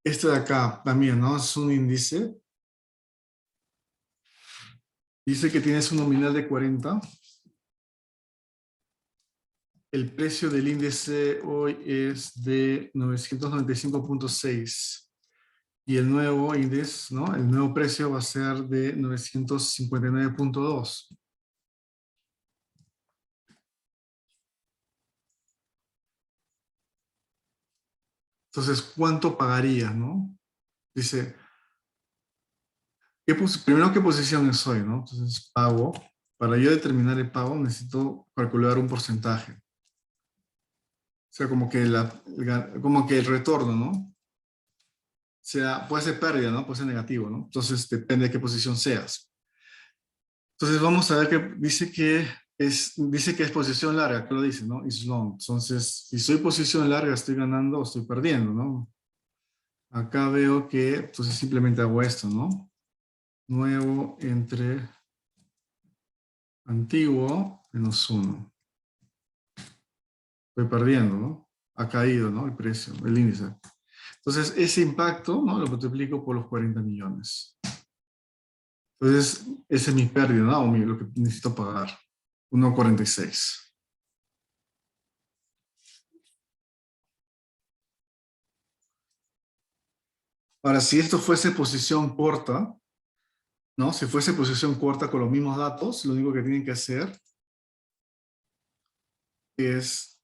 Speaker 1: Este de acá también, ¿no? Es un índice. Dice que tienes un nominal de 40. El precio del índice hoy es de 995.6. Y el nuevo índice, ¿no? El nuevo precio va a ser de 959.2. Entonces, ¿cuánto pagaría, no? Dice, primero, ¿qué posición soy, no? Entonces, pago. Para yo determinar el pago, necesito calcular un porcentaje. O sea, como que, como que el retorno, ¿no? O sea, puede ser pérdida, ¿no? Puede ser negativo, ¿no? Entonces, depende de qué posición seas. Entonces, vamos a ver que dice que es posición larga, que lo dice, ¿no? Is long. Entonces, si soy posición larga, ¿estoy ganando o estoy perdiendo, no? Acá veo que, entonces simplemente hago esto, ¿no? Nuevo entre antiguo menos 1. Estoy perdiendo, ¿no? Ha caído, ¿no? El precio, el índice. Entonces, ese impacto, ¿no? Lo multiplico por los 40 millones. Entonces, ese es mi pérdida, ¿no? O lo que necesito pagar. 1,46. Ahora, si esto fuese posición corta, ¿no? Si fuese posición corta con los mismos datos, lo único que tienen que hacer es,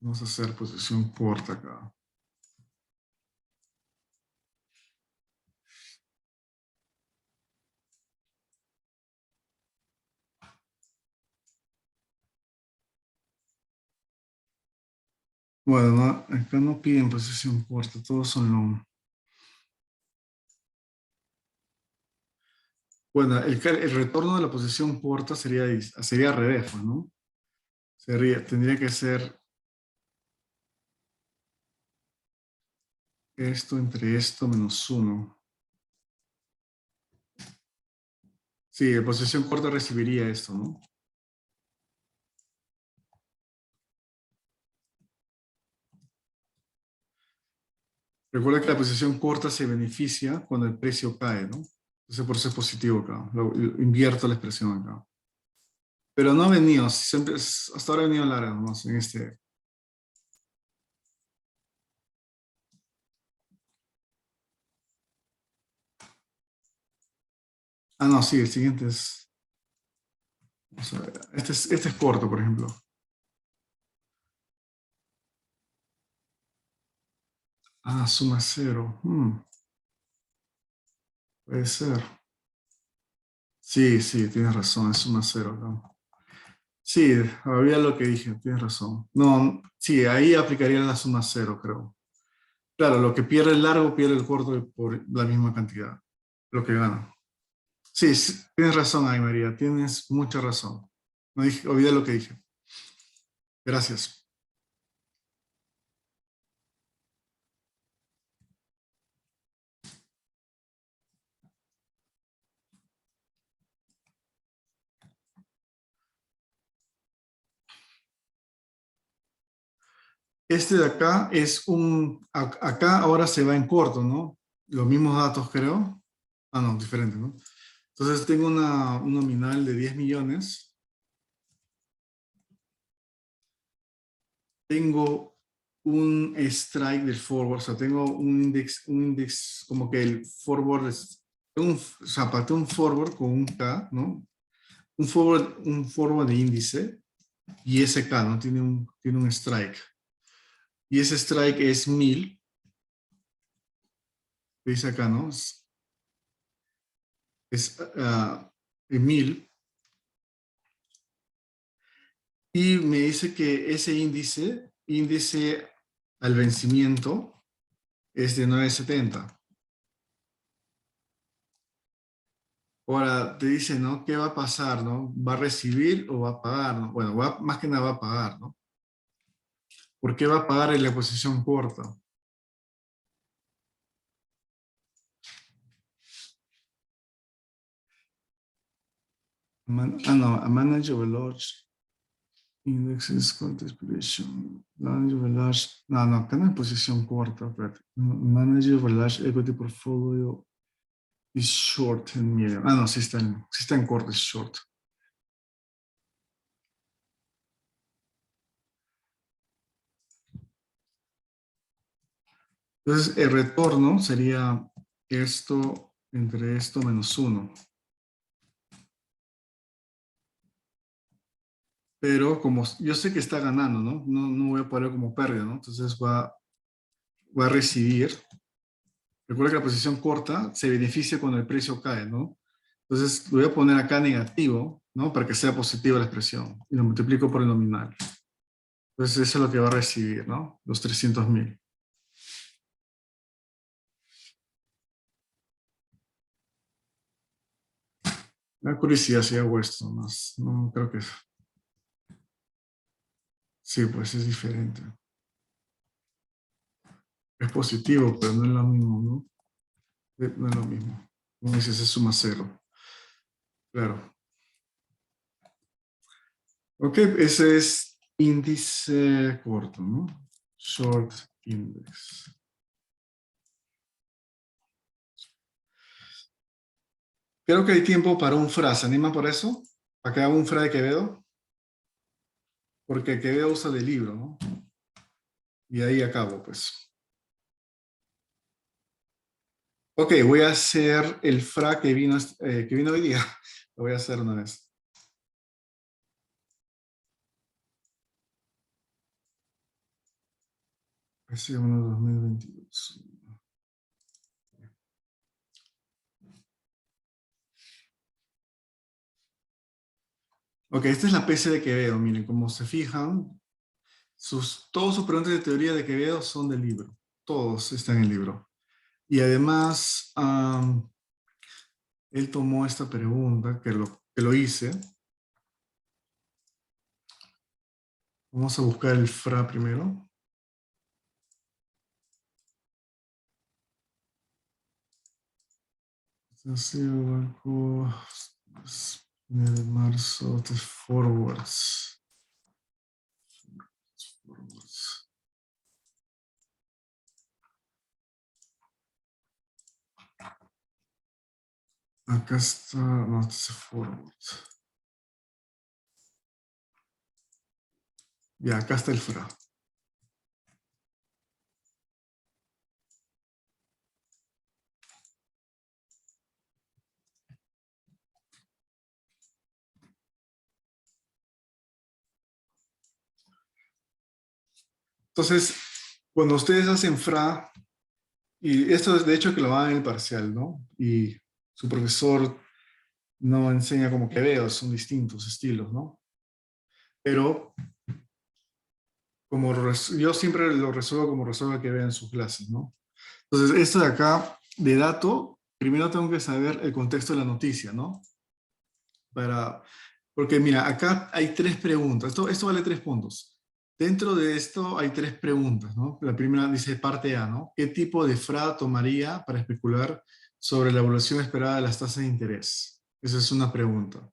Speaker 1: vamos a hacer posición corta acá. Bueno, acá no piden posición corta, todos son long. Bueno, el retorno de la posición corta sería al revés, pues, ¿no? Tendría que ser esto entre esto menos 1. Sí, la posición corta recibiría esto, ¿no? Recuerda que la posición corta se beneficia cuando el precio cae, ¿no? Entonces por eso es positivo acá. Invierto la expresión acá. Pero no ha venido, siempre, hasta ahora ha venido larga nomás en este. Ah, no, sí, el siguiente es. Vamos a ver, este es corto, por ejemplo. Ah, suma 0. Puede ser. Sí, sí, tienes razón, es suma 0 acá. Sí, había lo que dije, tienes razón. No, sí, ahí aplicaría la suma 0, creo. Claro, lo que pierde el largo pierde el corto por la misma cantidad, lo que gana. Sí, sí, tienes razón ahí, María, tienes mucha razón. No dije, olvidé lo que dije. Gracias. Este de acá es acá ahora se va en corto, ¿no? Los mismos datos, creo. Ah, no, diferente, ¿no? Entonces tengo un nominal de 10 millones. Tengo un strike del forward, o sea, tengo un index como que el forward es, o sea, pateo un forward con un K, ¿no? Un forward de índice y ese K, ¿no? Tiene un strike. Y ese strike es 1000, dice acá, ¿no? Es 1000. Y me dice que ese índice al vencimiento, es de 970. Ahora te dice, ¿no? ¿Qué va a pasar, no? ¿Va a recibir o va a pagar, no? Bueno, más que nada va a pagar, ¿no? ¿Por qué va a pagar en la posición corta? No, a manage of a large indexes con expiration. Manage of a large, no, acá no hay posición corta, espérate. Manage of a large equity portfolio is short and medium. No, sí está en corto, es short. Entonces, el retorno sería esto entre esto menos 1. pero como yo sé que está ganando, ¿no? No voy a poner como pérdida, ¿no? Entonces va a recibir. Recuerda que la posición corta se beneficia cuando el precio cae, ¿no? Entonces lo voy a poner acá negativo, ¿no? Para que sea positiva la expresión. Y lo multiplico por el nominal. Entonces eso es lo que va a recibir, ¿no? Los 300.000. La curiosidad si hago esto más. No creo que... Sí, pues es diferente. Es positivo, pero no es lo mismo, ¿no? No es lo mismo. Como dices, es suma cero. Claro. Ok, ese es índice corto, ¿no? Short index. Creo que hay tiempo para un fra. ¿Se anima por eso? ¿Para que haga un fra de Quevedo? Porque Quevedo usa del libro, ¿no? Y ahí acabo, pues. Ok, voy a hacer el fra que vino hoy día. Lo voy a hacer una vez. PC1 2022. Ok, esta es la PC de Quevedo. Miren, como se fijan, todos sus preguntas de teoría de Quevedo son del libro. Todos están en el libro. Y además, él tomó esta pregunta que lo hice. Vamos a buscar el fra primero. Así, banco, de marzo, de forwards. Forwards. Acá está, no, este es forwards. Ya, acá está el fra. Entonces, cuando ustedes hacen fra, y esto es de hecho que lo van en el parcial, ¿no? Y su profesor no enseña como que veo, son distintos estilos, ¿no? Pero yo siempre lo resuelvo como resuelve que vea en sus clases, ¿no? Entonces, esto de acá, de dato, primero tengo que saber el contexto de la noticia, ¿no? Porque mira, acá hay tres preguntas. Esto vale 3 puntos. Dentro de esto hay 3 preguntas, ¿no? La primera dice parte A, ¿no? ¿Qué tipo de FRA tomaría para especular sobre la evaluación esperada de las tasas de interés? Esa es una pregunta.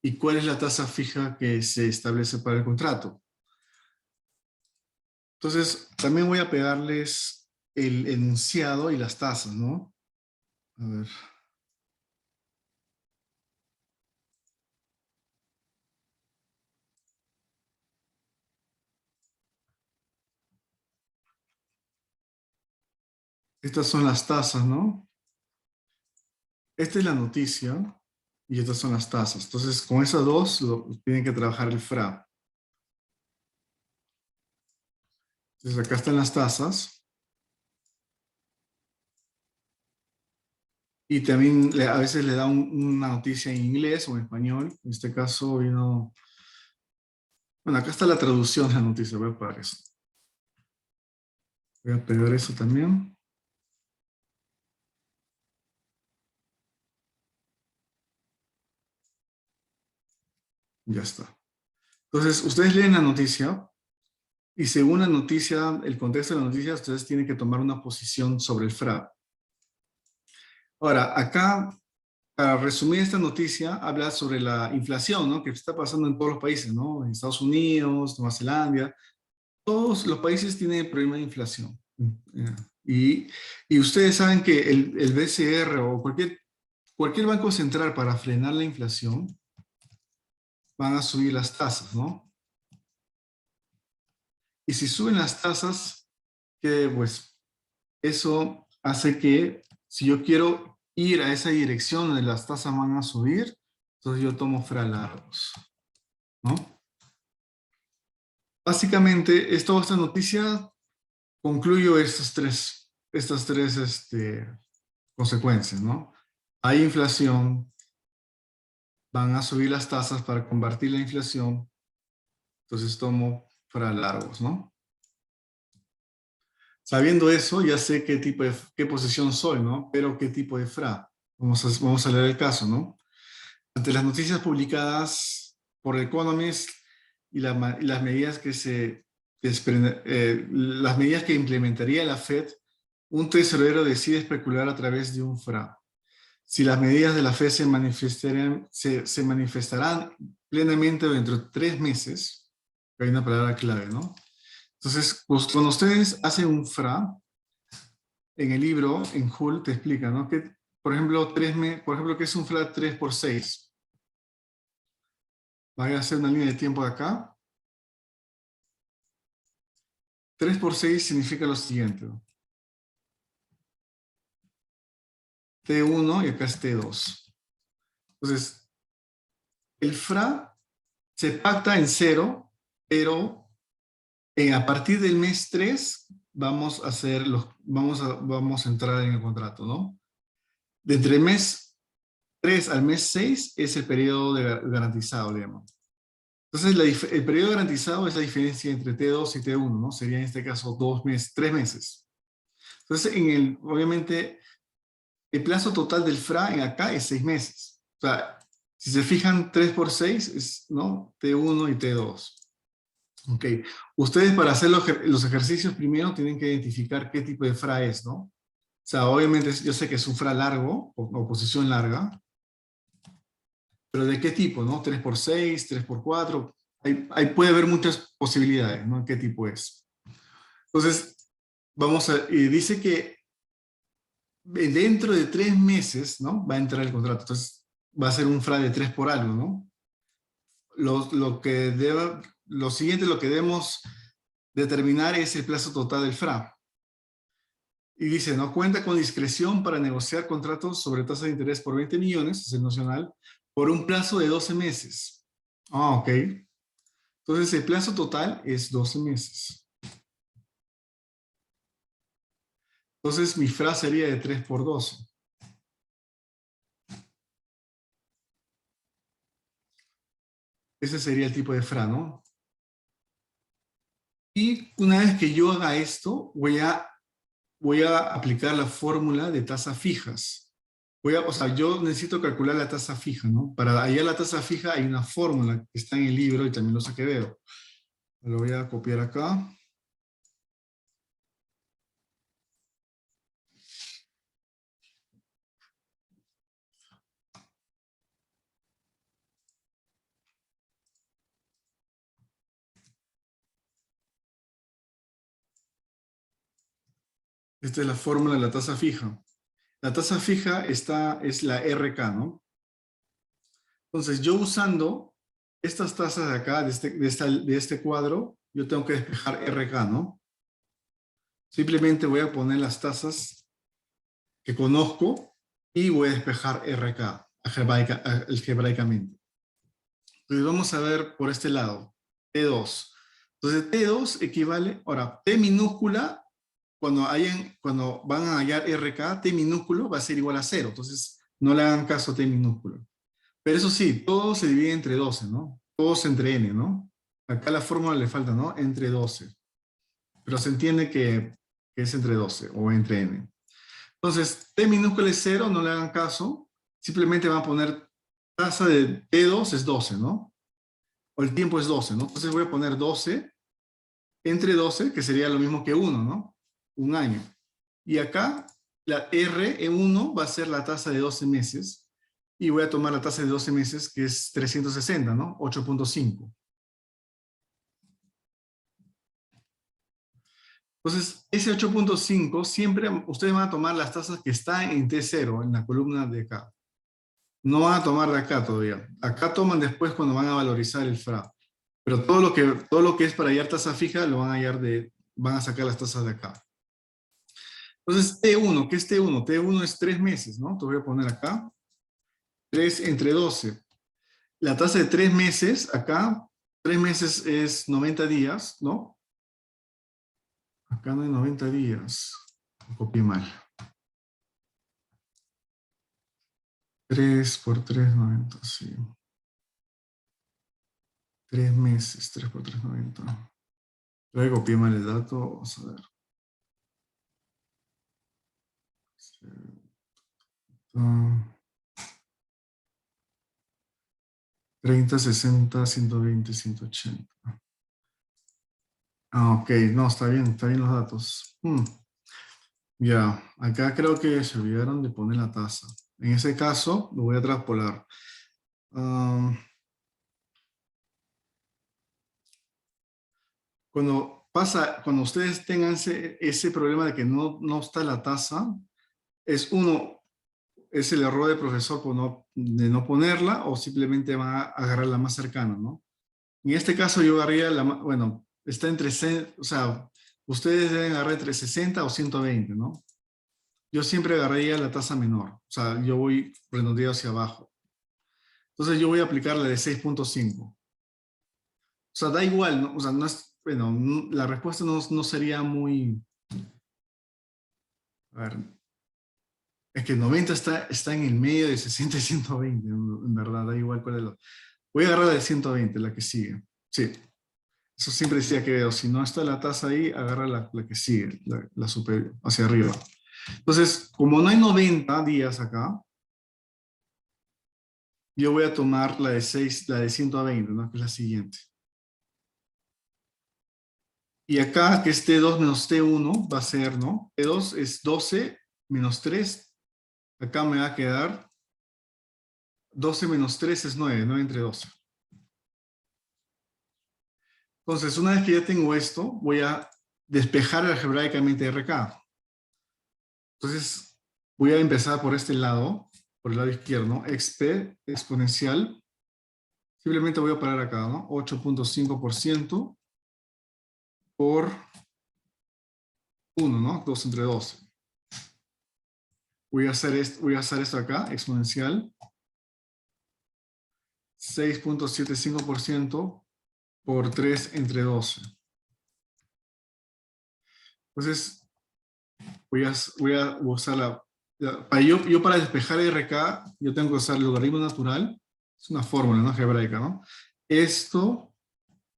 Speaker 1: ¿Y cuál es la tasa fija que se establece para el contrato? Entonces, también voy a pegarles el enunciado y las tasas, ¿no? A ver. Estas son las tasas, ¿no? Esta es la noticia y estas son las tasas. Entonces, con esas dos tienen que trabajar el FRA. Entonces, acá están las tasas. Y también a veces le da una noticia en inglés o en español. En este caso vino... Bueno, acá está la traducción de la noticia. Voy a pegar eso. Voy a pegar eso también. Ya está. Entonces, ustedes leen la noticia y según la noticia, el contexto de la noticia, ustedes tienen que tomar una posición sobre el FRA. Ahora, acá, para resumir esta noticia, habla sobre la inflación, ¿no? Que está pasando en todos los países, ¿no? En Estados Unidos, Nueva Zelanda, todos los países tienen problema de inflación. Y, y ustedes saben que el BCR o cualquier banco central para frenar la inflación van a subir las tasas, ¿no? Y si suben las tasas, que pues eso hace que si yo quiero ir a esa dirección donde las tasas van a subir, entonces yo tomo fra largos, ¿no? Básicamente, esta noticia concluyo estas tres consecuencias, ¿no? Hay inflación, van a subir las tasas para combatir la inflación, entonces tomo FRA largos, ¿no? Sabiendo eso, ya sé qué posición soy, ¿no? Pero qué tipo de FRA. Vamos a leer el caso, ¿no? Ante las noticias publicadas por The Economist y las medidas las medidas que implementaría la Fed, un tesorero decide especular a través de un FRA. Si las medidas de la Fed se manifestarán plenamente dentro de 3 meses, hay una palabra clave, ¿no? Entonces, pues, cuando ustedes hacen un FRA, en el libro, en Hull, te explica, ¿no? Que, por ejemplo, ¿qué es un FRA 3 por 6? Voy a hacer una línea de tiempo de acá. 3 por 6 significa lo siguiente, ¿no? T1 y acá es T2. Entonces, el FRA se pacta en 0, pero a partir del mes 3 vamos a entrar en el contrato, ¿no? De entre el mes 3 al mes 6 es el periodo garantizado, digamos. Entonces, el periodo garantizado es la diferencia entre T2 y T1, ¿no? Sería en este caso 3 meses. Entonces, obviamente, el plazo total del FRA en acá es 6 meses. O sea, si se fijan, 3 por 6 es, ¿no? T1 y T2. Ok. Ustedes para hacer los ejercicios primero tienen que identificar qué tipo de FRA es, ¿no? O sea, obviamente yo sé que es un FRA largo, o posición larga, pero ¿de qué tipo, no? 3 por 6, 3 por 4. Puede haber muchas posibilidades, ¿no? ¿Qué tipo es? Entonces, dice que dentro de 3 meses, ¿no? Va a entrar el contrato. Entonces, va a ser un FRA de 3 por algo, ¿no? Lo siguiente, lo que debemos determinar es el plazo total del FRA. Y dice, ¿no? Cuenta con discreción para negociar contratos sobre tasa de interés por 20 millones, es el nocional, por un plazo de 12 meses. Ah, ok. Entonces, el plazo total es 12 meses. Entonces, mi FRA sería de 3 por 12. Ese sería el tipo de FRA, ¿no? Y una vez que yo haga esto, voy a aplicar la fórmula de tasas fijas. O sea, yo necesito calcular la tasa fija, ¿no? Para hallar la tasa fija hay una fórmula que está en el libro y también lo saqué veo. Lo voy a copiar acá. Esta es la fórmula de la tasa fija. La tasa fija es la RK, ¿no? Entonces, yo usando estas tasas de acá, de este cuadro, yo tengo que despejar RK, ¿no? Simplemente voy a poner las tasas que conozco y voy a despejar RK algebraicamente. Entonces, vamos a ver por este lado, T2. Entonces, T2 equivale, ahora, T minúscula, cuando van a hallar RK, T minúsculo va a ser igual a 0. Entonces, no le hagan caso a T minúsculo. Pero eso sí, todo se divide entre 12, ¿no? Todos entre n, ¿no? Acá la fórmula le falta, ¿no? Entre 12. Pero se entiende que es entre 12 o entre n. Entonces, T minúscula es 0, no le hagan caso. Simplemente van a poner tasa de T2 es 12, ¿no? O el tiempo es 12, ¿no? Entonces voy a poner 12 entre 12, que sería lo mismo que 1, ¿no? Un año. Y acá, la R1 va a ser la tasa de 12 meses. Y voy a tomar la tasa de 12 meses, que es 360, ¿no? 8.5. Entonces, ese 8.5, siempre ustedes van a tomar las tasas que están en T0, en la columna de acá. No van a tomar de acá todavía. Acá toman después cuando van a valorizar el FRA. Pero todo lo que es para hallar tasa fija, lo van a sacar las tasas de acá. Entonces, T1, ¿qué es T1? T1 es 3 meses, ¿no? Te voy a poner acá. 3 entre 12. La tasa de 3 meses, acá, 3 meses es 90 días, ¿no? Acá no hay 90 días. Lo copié mal. 3 por 3, 90, sí. 3 meses, 3 por 3, 90. Creo que copié mal el dato. Vamos a ver. 30, 60, 120, 180. Ah, ok. No, está bien los datos. Ya, acá creo que se olvidaron de poner la tasa. En ese caso, lo voy a traspolar. Cuando ustedes tengan ese problema de que no está la tasa, es el error del profesor de no ponerla o simplemente va a agarrar la más cercana, ¿no? En este caso yo agarraría bueno, está entre, o sea, ustedes deben agarrar entre 60 o 120, ¿no? Yo siempre agarraría la tasa menor, o sea, yo voy redondeado hacia abajo. Entonces yo voy a aplicar la de 6.5. O sea, da igual, ¿no? O sea, no es, bueno, la respuesta no sería muy, a ver, es que 90 está en el medio de 60 y 120, en verdad, da igual cuál es la. Voy a agarrar la de 120, la que sigue. Sí, eso siempre decía que o si no está la tasa ahí, agarra la que sigue, la superior, hacia arriba. Entonces, como no hay 90 días acá, yo voy a tomar la de 6, la de 120, ¿no? Que es la siguiente. Y acá, que es T2 menos T1, va a ser, ¿no? T2 es 12 menos 3. Acá me va a quedar 12 menos 3 es 9, 9 entre 12. Entonces, una vez que ya tengo esto, voy a despejar algebraicamente RK. Entonces, voy a empezar por este lado, por el lado izquierdo, XP exponencial. Simplemente voy a parar acá, ¿no? 8.5% por 1, ¿no? 2 entre 12. Voy a hacer esto acá, exponencial. 6.75% por 3 entre 12. Entonces, voy a usar para despejar RK, yo tengo que usar el logaritmo natural. Es una fórmula, ¿no? Algebraica, ¿no? Esto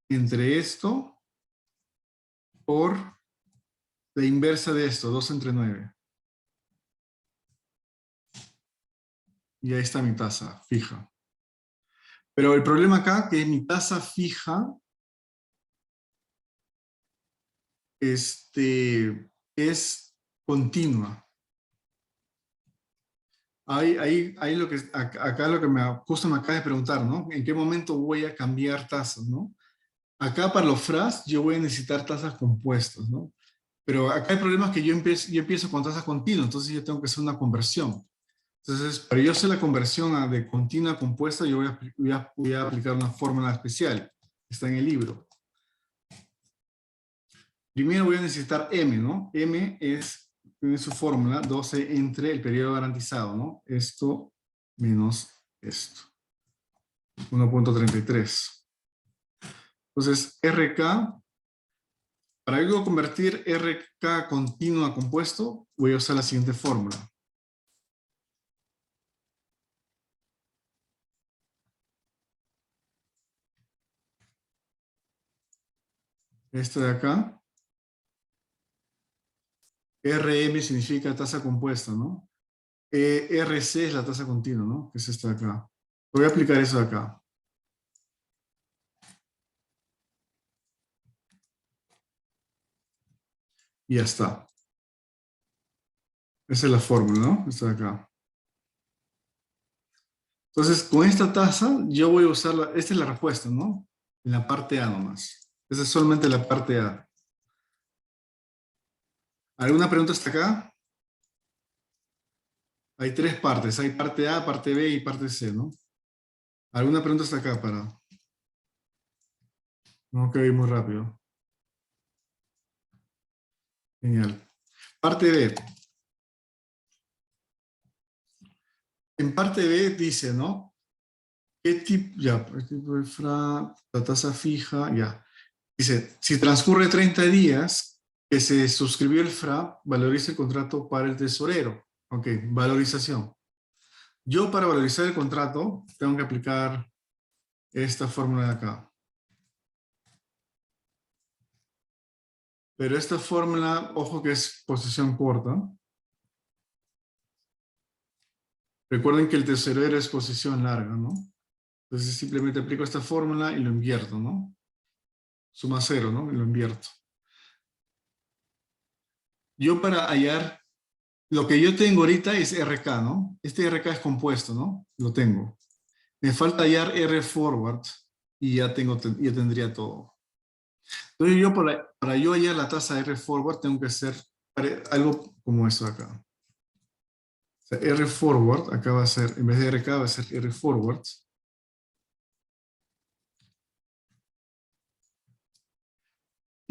Speaker 1: entre esto por la inversa de esto, 2 entre 9. Y ahí está mi tasa fija. Pero el problema acá que mi tasa fija es continua. Ahí acá lo que justo me acaba de preguntar, ¿no? ¿En qué momento voy a cambiar tasas, ¿no? Acá para los FRAS yo voy a necesitar tasas compuestas, ¿no? Pero acá hay problemas que yo empiezo con tasas continuas, entonces yo tengo que hacer una conversión. Entonces, para yo hacer la conversión de continua a compuesta, yo voy a aplicar una fórmula especial. Está en el libro. Primero voy a necesitar M, ¿no? M tiene su fórmula, 12 entre el periodo garantizado, ¿no? Esto menos esto. 1.33. Entonces, RK, para luego convertir RK continuo a compuesto, voy a usar la siguiente fórmula. Esto de acá. RM significa tasa compuesta, ¿no? RC es la tasa continua, ¿no? Que es esta de acá. Voy a aplicar eso de acá. Y ya está. Esa es la fórmula, ¿no? Esta de acá. Entonces, con esta tasa, yo voy a usarla. Esta es la respuesta, ¿no? En la parte A nomás. Esa es solamente la parte A. ¿Alguna pregunta hasta acá? Hay 3 partes. Hay parte A, parte B y parte C, ¿no? ¿Alguna pregunta hasta acá para? No, que ir muy rápido. Genial. Parte B. En parte B dice, ¿no? ¿Qué tipo? Ya, el tipo de FRA, la tasa fija, ya. Dice, si transcurre 30 días que se suscribió el FRA, valoriza el contrato para el tesorero. Ok, valorización. Yo para valorizar el contrato tengo que aplicar esta fórmula de acá. Pero esta fórmula, ojo que es posición corta. Recuerden que el tesorero es posición larga, ¿no? Entonces simplemente aplico esta fórmula y lo invierto, ¿no? Suma cero, ¿no? Y lo invierto. Yo para hallar, lo que yo tengo ahorita es RK, ¿no? Este RK es compuesto, ¿no? Lo tengo. Me falta hallar R forward y ya tendría todo. Entonces yo para yo hallar la tasa R forward tengo que hacer algo como eso acá. O sea, R forward acá va a ser, en vez de RK va a ser R forward.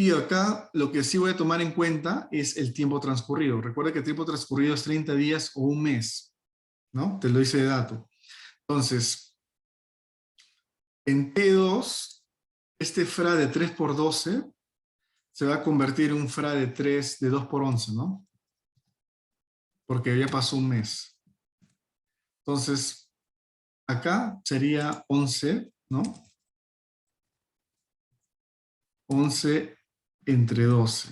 Speaker 1: Y acá lo que sí voy a tomar en cuenta es el tiempo transcurrido. Recuerda que el tiempo transcurrido es 30 días o un mes, ¿no? Te lo hice de dato. Entonces, en T2, este FRA de 3 por 12 se va a convertir en un FRA de 2 por 11, ¿no? Porque ya pasó un mes. Entonces, acá sería 11, ¿no? 11 entre 12.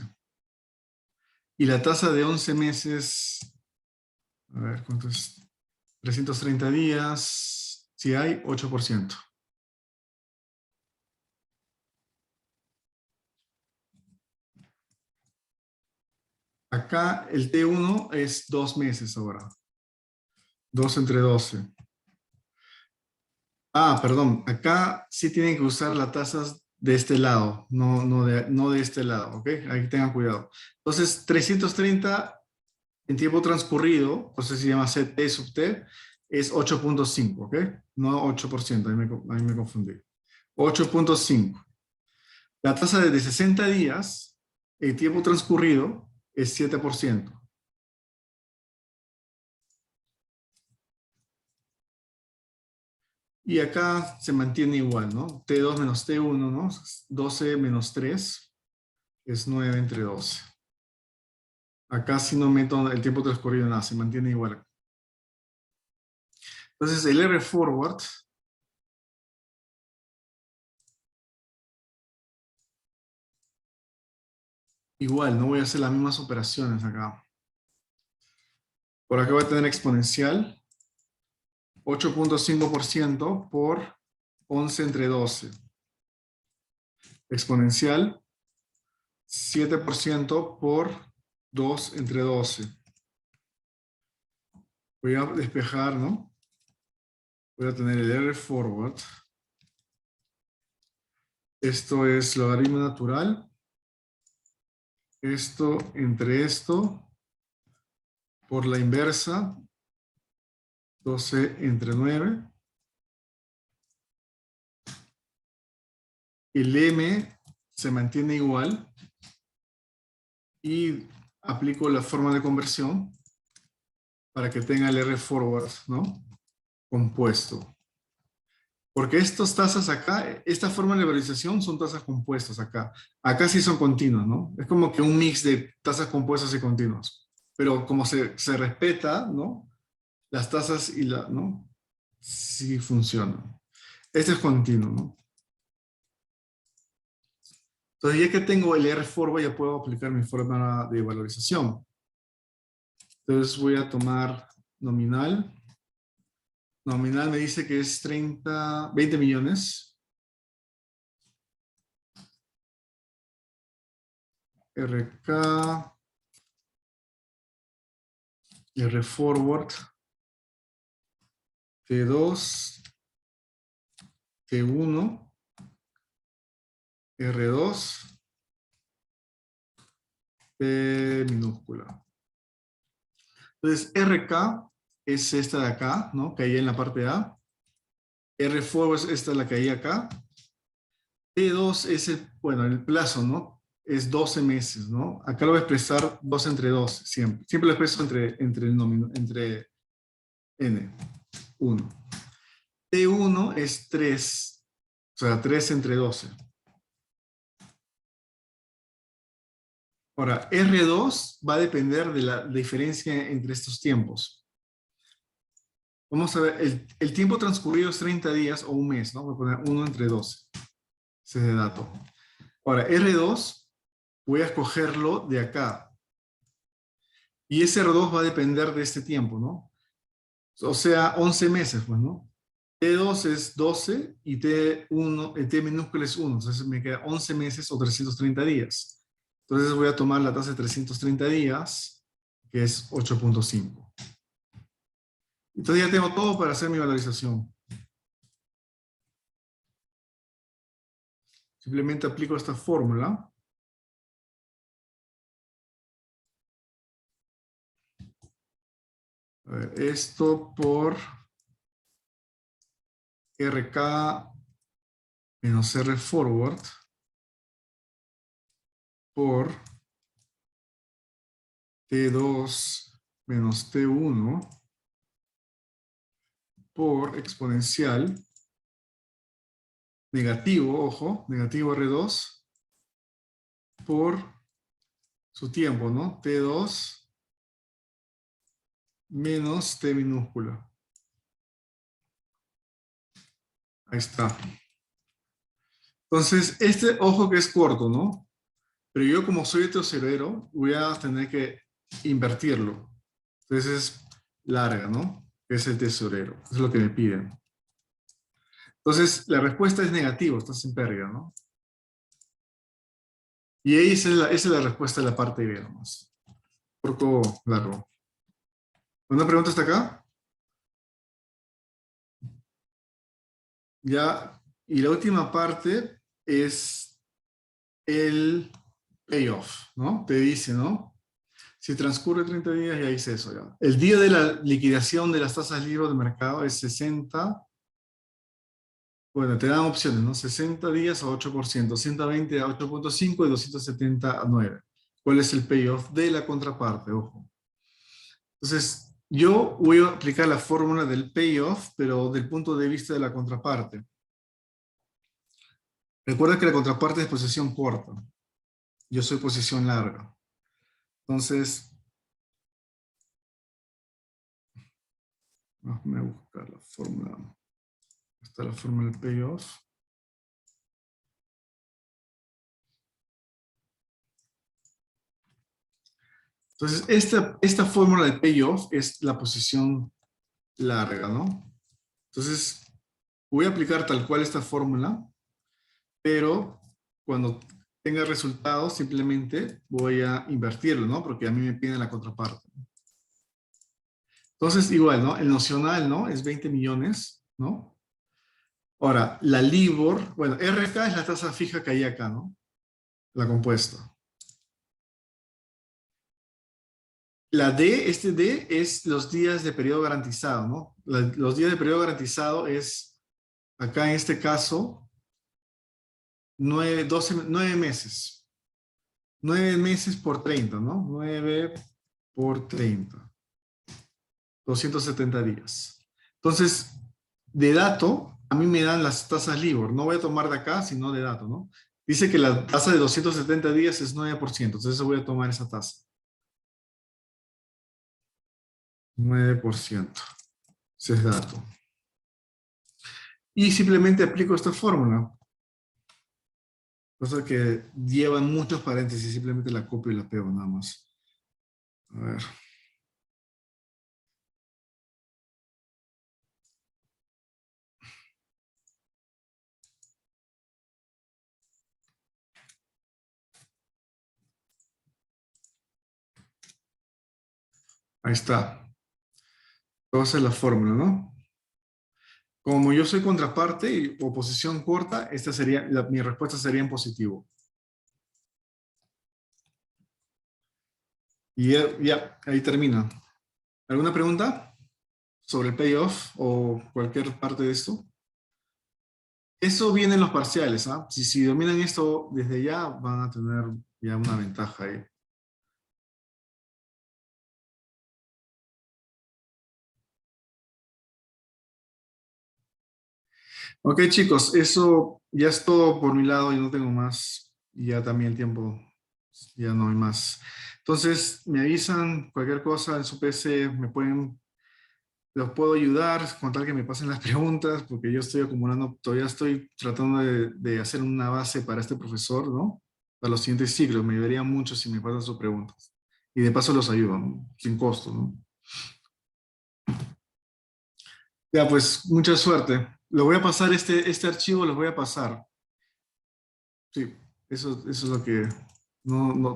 Speaker 1: Y la tasa de 11 meses, a ver, ¿cuánto es? 330 días, si hay, 8%. Acá el T1 es 2 meses ahora. 2 entre 12. Ah, perdón. Acá sí tienen que usar las tasas de este lado, no de este lado, ¿ok? Ahí tengan cuidado. Entonces, 330 en tiempo transcurrido, entonces se llama CT sub T, es 8.5, ¿ok? No 8%, ahí me confundí. 8.5. La tasa de 60 días, el tiempo transcurrido, es 7%. Y acá se mantiene igual, ¿no? T2 menos T1, ¿no? 12 menos 3 es 9 entre 12. Acá si no meto el tiempo transcurrido, nada, se mantiene igual. Entonces el R forward igual, no voy a hacer las mismas operaciones acá. Por acá voy a tener exponencial 8.5% por 11 entre 12. Exponencial 7% por 2 entre 12. Voy a despejar, ¿no? Voy a tener el R forward. Esto es logaritmo natural. Esto entre esto por la inversa. 12 entre 9. El M se mantiene igual. Y aplico la forma de conversión para que tenga el R forward, ¿no? Compuesto. Porque estas tasas acá, esta forma de valorización son tasas compuestas acá. Acá sí son continuas, ¿no? Es como que un mix de tasas compuestas y continuas. Pero como se respeta, ¿no? Las tasas y la, ¿no? Sí funcionan. Este es continuo, ¿no? Entonces, ya que tengo el R forward, ya puedo aplicar mi forma de valorización. Entonces, voy a tomar nominal. Nominal me dice que es 20 millones. RK, R forward, T2, T1, R2, P minúscula. Entonces, RK es esta de acá, ¿no? Que hay en la parte A. R forward es esta la que hay acá. T2 es el plazo, ¿no? Es 12 meses, ¿no? Acá lo voy a expresar 2 entre 12, siempre. Siempre lo expreso entre el nómino, entre N, 1. T1 es 3, o sea, 3 entre 12. Ahora, R2 va a depender de la diferencia entre estos tiempos. Vamos a ver, el tiempo transcurrido es 30 días o un mes, ¿no? Voy a poner 1 entre 12. Ese es el dato. Ahora, R2, voy a escogerlo de acá. Y ese R2 va a depender de este tiempo, ¿no? O sea, 11 meses, pues, ¿no? T2 es 12 y T1, el T minúsculo es 1. Entonces me queda 11 meses o 330 días. Entonces voy a tomar la tasa de 330 días, que es 8.5. Entonces ya tengo todo para hacer mi valorización. Simplemente aplico esta fórmula. A ver, esto por RK menos R forward por T2 menos T1 por exponencial negativo, ojo, negativo R2 por su tiempo, ¿no? T2 menos T minúscula. Ahí está. Entonces, este, ojo que es corto, ¿no? Pero yo como soy tesorero, voy a tener que invertirlo. Entonces es larga, ¿no? Es el tesorero. Es lo que me piden. Entonces, la respuesta es negativa, estás en pérdida, ¿no? Y ahí esa es la respuesta de la parte B nomás. Corto, largo. ¿Una pregunta hasta acá? Ya. Y la última parte es el payoff, ¿no? Te dice, ¿no? Si transcurre 30 días, ya hice eso ya. El día de la liquidación de las tasas libres de mercado es 60. Bueno, te dan opciones, ¿no? 60 días a 8%, 120 a 8.5 y 270 a 9. ¿Cuál es el payoff de la contraparte? Ojo. Entonces, yo voy a aplicar la fórmula del payoff, pero del punto de vista de la contraparte. Recuerda que la contraparte es posición corta. Yo soy posición larga. Entonces, déjame buscar la fórmula. Está la fórmula del payoff. Entonces, esta fórmula de payoff es la posición larga, ¿no? Entonces, voy a aplicar tal cual esta fórmula, pero cuando tenga resultados simplemente voy a invertirlo, ¿no? Porque a mí me piden la contraparte. Entonces, igual, ¿no? El nocional, ¿no? Es 20 millones, ¿no? Ahora, la LIBOR, bueno, RK es la tasa fija que hay acá, ¿no? La compuesta. La D, este D es los días de periodo garantizado, ¿no? Los días de periodo garantizado es, acá en este caso, 9 meses. 9 meses por 30, ¿no? 9 por 30. 270 días. Entonces, de dato, a mí me dan las tasas LIBOR. No voy a tomar de acá, sino de dato, ¿no? Dice que la tasa de 270 días es 9%. Entonces voy a tomar esa tasa. 9%. Ese es dato. Y simplemente aplico esta fórmula. Cosa que lleva muchos paréntesis. Simplemente la copio y la pego nada más. A ver. Ahí está. Esa es la fórmula, ¿no? Como yo soy contraparte y oposición corta, esta sería, mi respuesta sería en positivo. Y ya, ahí termina. ¿Alguna pregunta sobre el payoff o cualquier parte de esto? Eso viene en los parciales, ¿ah? Si dominan esto desde ya, van a tener ya una ventaja ahí. Ok, chicos, eso ya es todo por mi lado y no tengo más. Y ya también el tiempo, ya no hay más. Entonces, me avisan cualquier cosa en su PC, los puedo ayudar con tal que me pasen las preguntas, porque yo estoy acumulando, todavía estoy tratando de hacer una base para este profesor, ¿no? Para los siguientes ciclos. Me ayudaría mucho si me pasan sus preguntas. Y de paso los ayudo, ¿no? Sin costo, ¿no? Ya, pues, mucha suerte. Lo voy a pasar, este archivo los voy a pasar. Sí, eso es lo que...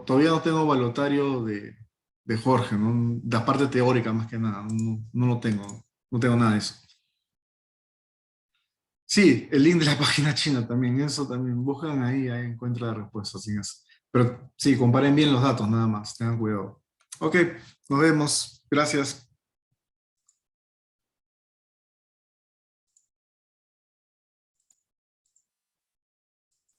Speaker 1: todavía no tengo balotario de Jorge, ¿no? La parte teórica más que nada, no lo tengo, no tengo nada de eso. Sí, el link de la página china también, eso también, buscan ahí encuentran la respuesta sin eso. Pero sí, comparen bien los datos nada más, tengan cuidado. Ok, nos vemos, gracias.